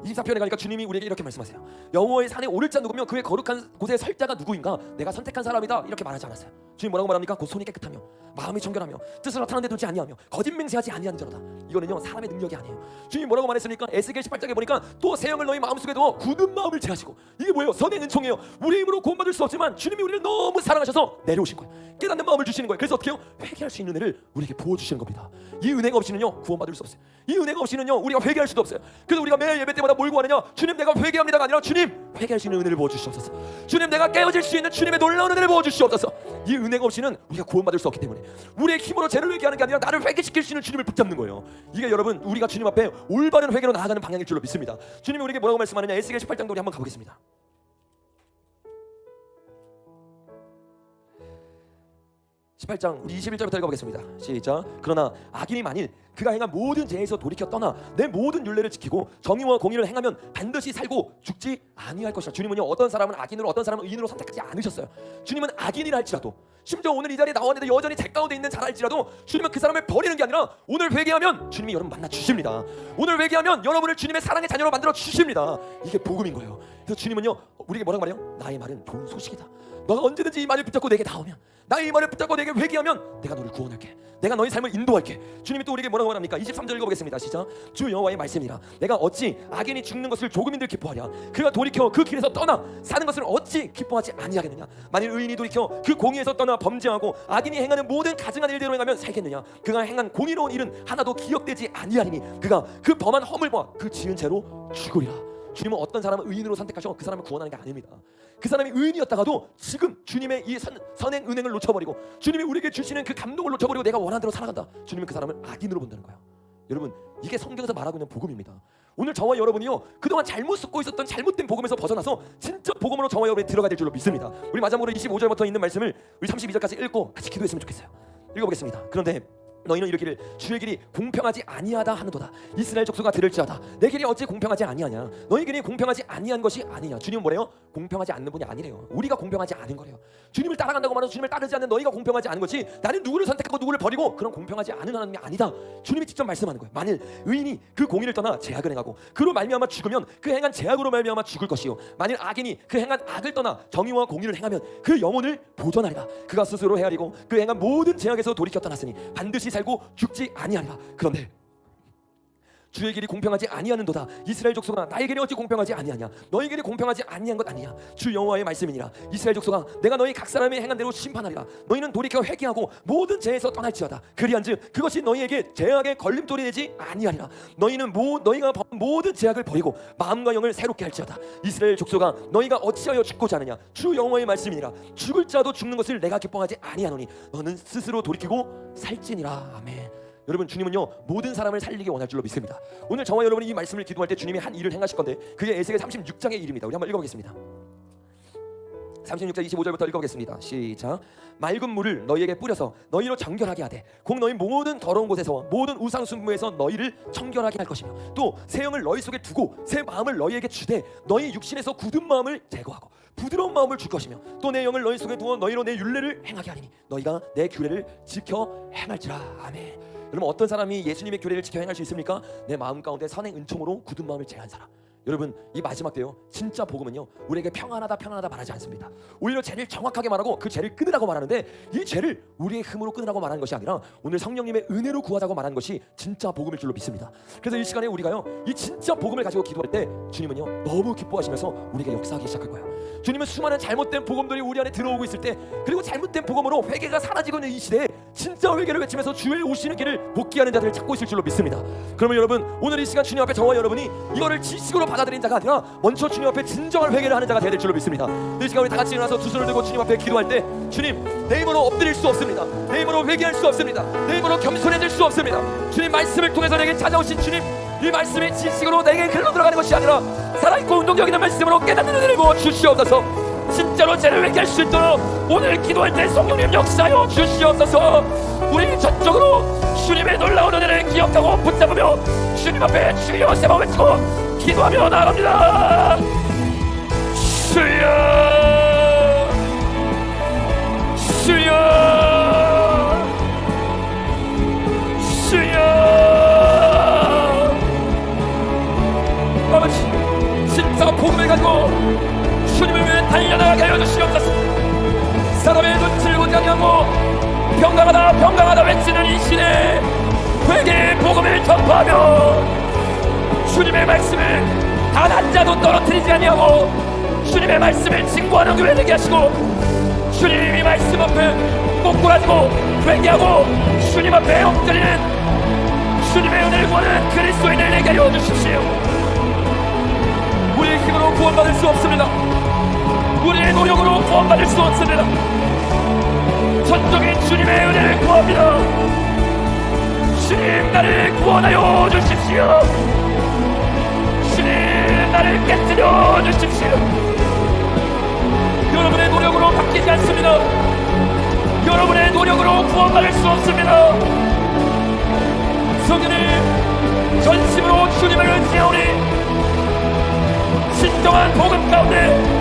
Speaker 1: 24편에 가니까 주님이 우리에게 이렇게 말씀하세요. 여호와의 산에 오를 자 누구며 그의 거룩한 곳에 설 자가 누구인가? 내가 선택한 사람이다. 이렇게 말하지 않았어요. 주님 뭐라고 말합니까? 곧 손이 깨끗하며 마음이 청결하며 뜻을 나타나는 데 두지 아니하며 거짓 맹세하지 아니하는 자로다. 이거는요 사람의 능력이 아니에요. 주님 뭐라고 말했습니까? 에스겔 18장에 보니까 또 새 영을 너희 마음속에 두어 굳은 마음을 제하시고, 이게 뭐예요? 선의 은총이에요. 우리 힘으로 구원받을 수 없지만 주님이 우리를 너무 사랑하셔서 내려오신 거예요. 깨닫는 마음을 주시는 거예요. 그래서 어떻게 해요? 회개할 수 있는 은혜를 우리에게 부어주시는 겁니다. 이 은혜가 없이는요 구원받을 수 없어요. 이 은혜가 없이는요 우리가 회개할 수도 없어요. 그래서 우리가 매일 예배 때마다 몰고 하느냐, 주님 내가 회개합니다가 아니라 주님 회개할 수 있는 은혜를 부어주시옵소서. 주님 내가 깨어질 수 있는 주님의 놀라운 은혜를 부어주시옵소서. 이 은혜가 없이는 우리가 구원받을 수 없기 때문에 우리의 힘으로 죄를 회개하는 게 아니라 나를 회개시킬 수 있는 주님을 붙잡는 거예요. 이게 여러분 우리가 주님 앞에 올바른 회개로 나아가는 방향일 줄로 믿습니다. 주님이 우리에게 뭐라고 말씀하느냐, 에스겔 18장도 우리 한번 가보겠습니다. 18장 우리 21절부터 읽어보겠습니다. 시작. 그러나 악인이 만일 그가 행한 모든 죄에서 돌이켜 떠나 내 모든 율례를 지키고 정의와 공의를 행하면 반드시 살고 죽지 아니할 것이라. 주님은요 어떤 사람은 악인으로 어떤 사람은 의인으로 선택하지 않으셨어요. 주님은 악인이라 할지라도, 심지어 오늘 이 자리에 나왔는데 여전히 제 가운데 있는 자라 할지라도 주님은 그 사람을 버리는 게 아니라 오늘 회개하면 주님이 여러분 만나 주십니다. 오늘 회개하면 여러분을 주님의 사랑의 자녀로 만들어 주십니다. 이게 복음인 거예요. 그래서 주님은요 우리에게 뭐라고 말해요? 나의 말은 좋은 소식이다. 너가 언제든지 이 말을 붙잡고 내게 나오면, 나의 이 말을 붙잡고 내게 회개하면 내가 너를 구원할게. 내가 너의 삶을 인도할게. 주님이 또 우리에게 뭐라고 말합니까? 23절 읽어보겠습니다. 시작. 주 여호와의 말씀이라. 내가 어찌 악인이 죽는 것을 조금인들 기뻐하랴. 그가 돌이켜 그 길에서 떠나 사는 것을 어찌 기뻐하지 아니하겠느냐. 만일 의인이 돌이켜 그 공의에서 떠나 범죄하고 악인이 행하는 모든 가증한 일대로 행하면 살겠느냐. 그가 행한 공의로운 일은 하나도 기억되지 아니하리니 그가 그 범한 허물과 그 지은 죄로 죽으리라. 주님은 어떤 사람을 의인으로 선택하셔 그 사람을 구원하는 게 아닙니다. 그 사람이 의인이었다가도 지금 주님의 이 선행 은행을 놓쳐버리고 주님이 우리에게 주시는 그 감동을 놓쳐버리고 내가 원하는 대로 살아간다. 주님은 그 사람을 악인으로 본다는 거예요. 여러분 이게 성경에서 말하고 있는 복음입니다. 오늘 저와 여러분이요 그동안 잘못 듣고 있었던 잘못된 복음에서 벗어나서 진짜 복음으로 저와 여러분이 들어가야 될 줄로 믿습니다. 우리 마지막으로 25절부터 있는 말씀을 우리 32절까지 읽고 같이 기도했으면 좋겠어요. 읽어보겠습니다. 그런데 너희는 이르기를 주의 길이 공평하지 아니하다 하는도다. 이스라엘 족속아 들을지어다. 내 길이 어찌 공평하지 아니하냐. 너희 길이 공평하지 아니한 것이 아니냐. 주님은 뭐래요? 공평하지 않는 분이 아니래요. 우리가 공평하지 않은 거래요. 주님을 따라간다고 말해서 주님을 따르지 않는 너희가 공평하지 않은 거지, 나는 누구를 선택하고 누구를 버리고 그런 공평하지 않은 하나님이 아니다. 주님이 직접 말씀하는 거예요. 만일 의인이 그 공의를 떠나 제약을 행하고 그로 말미암아 죽으면 그 행한 제약으로 말미암아 죽을 것이요, 만일 악인이 그 행한 악을 떠나 정의와 공의를 행하면 그 영혼을 보존하리라. 그가 스스로 헤아리고 그 행한 모든 제약에서 돌이켜 떠났으니 반드시 살고 죽지 아니하리라. 그런데 주의 길이 공평하지 아니하는도다. 이스라엘 족속아 나의 길이 어찌 공평하지 아니하냐. 너희 길이 공평하지 아니한 것 아니냐. 주 여호와의 말씀이니라. 이스라엘 족속아 내가 너희 각 사람이 행한 대로 심판하리라. 너희는 돌이켜 회개하고 모든 죄에서 떠날지어다. 그리한즉 그것이 너희에게 죄악의 걸림돌이 되지 아니하리라. 너희는 너희가 모든 죄악을 버리고 마음과 영을 새롭게 할지어다. 이스라엘 족속아 너희가 어찌하여 죽고자 하느냐. 주 여호와의 말씀이니라. 죽을 자도 죽는 것을 내가 기뻐하지 아니하노니 너는 스스로 돌이키고 살지니라. 아멘. 여러분 주님은요 모든 사람을 살리기 원할 줄로 믿습니다. 오늘 저와 여러분이 이 말씀을 기도할 때 주님이 한 일을 행하실 건데 그게 에스겔 36장의 일입니다. 우리 한번 읽어보겠습니다. 36장 25절부터 읽어보겠습니다. 시작. 맑은 물을 너희에게 뿌려서 너희로 정결하게 하되 곧 너희 모든 더러운 곳에서 모든 우상 숭배에서 너희를 청결하게 할 것이며 또 새 영을 너희 속에 두고 새 마음을 너희에게 주되 너희 육신에서 굳은 마음을 제거하고 부드러운 마음을 줄 것이며 또 내 영을 너희 속에 두어 너희로 내 율례를 행하게 하리니 너희가 내 규례를 지켜 행할지라. 아멘. 여러분 어떤 사람이 예수님의 규례를 지켜 행할 수 있습니까? 내 마음 가운데 선행 은총으로 굳은 마음을 제한 사람. 여러분 이 마지막 때요 진짜 복음은요 우리에게 평안하다 말하지 않습니다. 오히려 죄를 정확하게 말하고 그 죄를 끊으라고 말하는데 이 죄를 우리의 힘으로 끊으라고 말하는 것이 아니라 오늘 성령님의 은혜로 구하자고 말하는 것이 진짜 복음일 줄로 믿습니다. 그래서 이 시간에 우리가요 이 진짜 복음을 가지고 기도할 때 주님은요 너무 기뻐하시면서 우리에게 역사하기 시작할 거예요. 주님은 수많은 잘못된 복음들이 우리 안에 들어오고 있을 때 그리고 잘못된 복음으로 회개가 사라지고 있는 이 시대에 진짜 회개를 외치면서 주의 오시는 길을 복귀하는 자들을 찾고 있을 줄로 믿습니다. 그러면 여러분 오늘 이 시간 주님 앞에 저와 여러분이 이거를 지식으로 받아들인 자가 아니라 먼저 주님 앞에 진정한 회개를 하는 자가 되어야 될 줄로 믿습니다. 이 시간 우리 다 같이 일어나서 두 손을 들고 주님 앞에 기도할 때 주님 내 힘으로 엎드릴 수 없습니다. 내 힘으로 회개할 수 없습니다. 내 힘으로 겸손해질 수 없습니다. 주님 말씀을 통해서 내게 찾아오신 주님 이 말씀이 지식으로 내게 흘러 들어가는 것이 아니라 살아있고 운동력 있는 말씀으로 깨닫는 은혜를 부어 주시옵소서. 진짜로 죄를 회개할 수 있도록 오늘 기도할 때 성령님 역사하여 주시옵소서. 우리 전적으로 주님의 놀라운 은혜를 기억하고 붙잡으며 주님 앞에 주여 세번 외치고 기도하며 나아갑니다. 주여 주여 주여 아버지 평강하다 외치는 이 시대 회개의 복음을 전파하며 주님의 말씀을 단 한 자도 떨어뜨리지 아니하고 주님의 말씀을 증거하는 교회 되게 하시고 주님의 말씀 앞에 꼬꾸라지고 회개하고 주님 앞에 엎드리는 주님의 은혜를 구하는 그리스도인을 내게 하여 주십시오. 우리의 힘으로 구원받을 수 없습니다. 우리의 노력으로 구원받을 수 없습니다. 전적인 주님의 은혜를 구합니다. 주님 나를 구원하여 주십시오. 주님 나를 깨뜨려 주십시오. 여러분의 노력으로 바뀌지 않습니다. 여러분의 노력으로 구원받을 수 없습니다. 성령님 전심으로 주님을 의지하오니 진정한 복음 가운데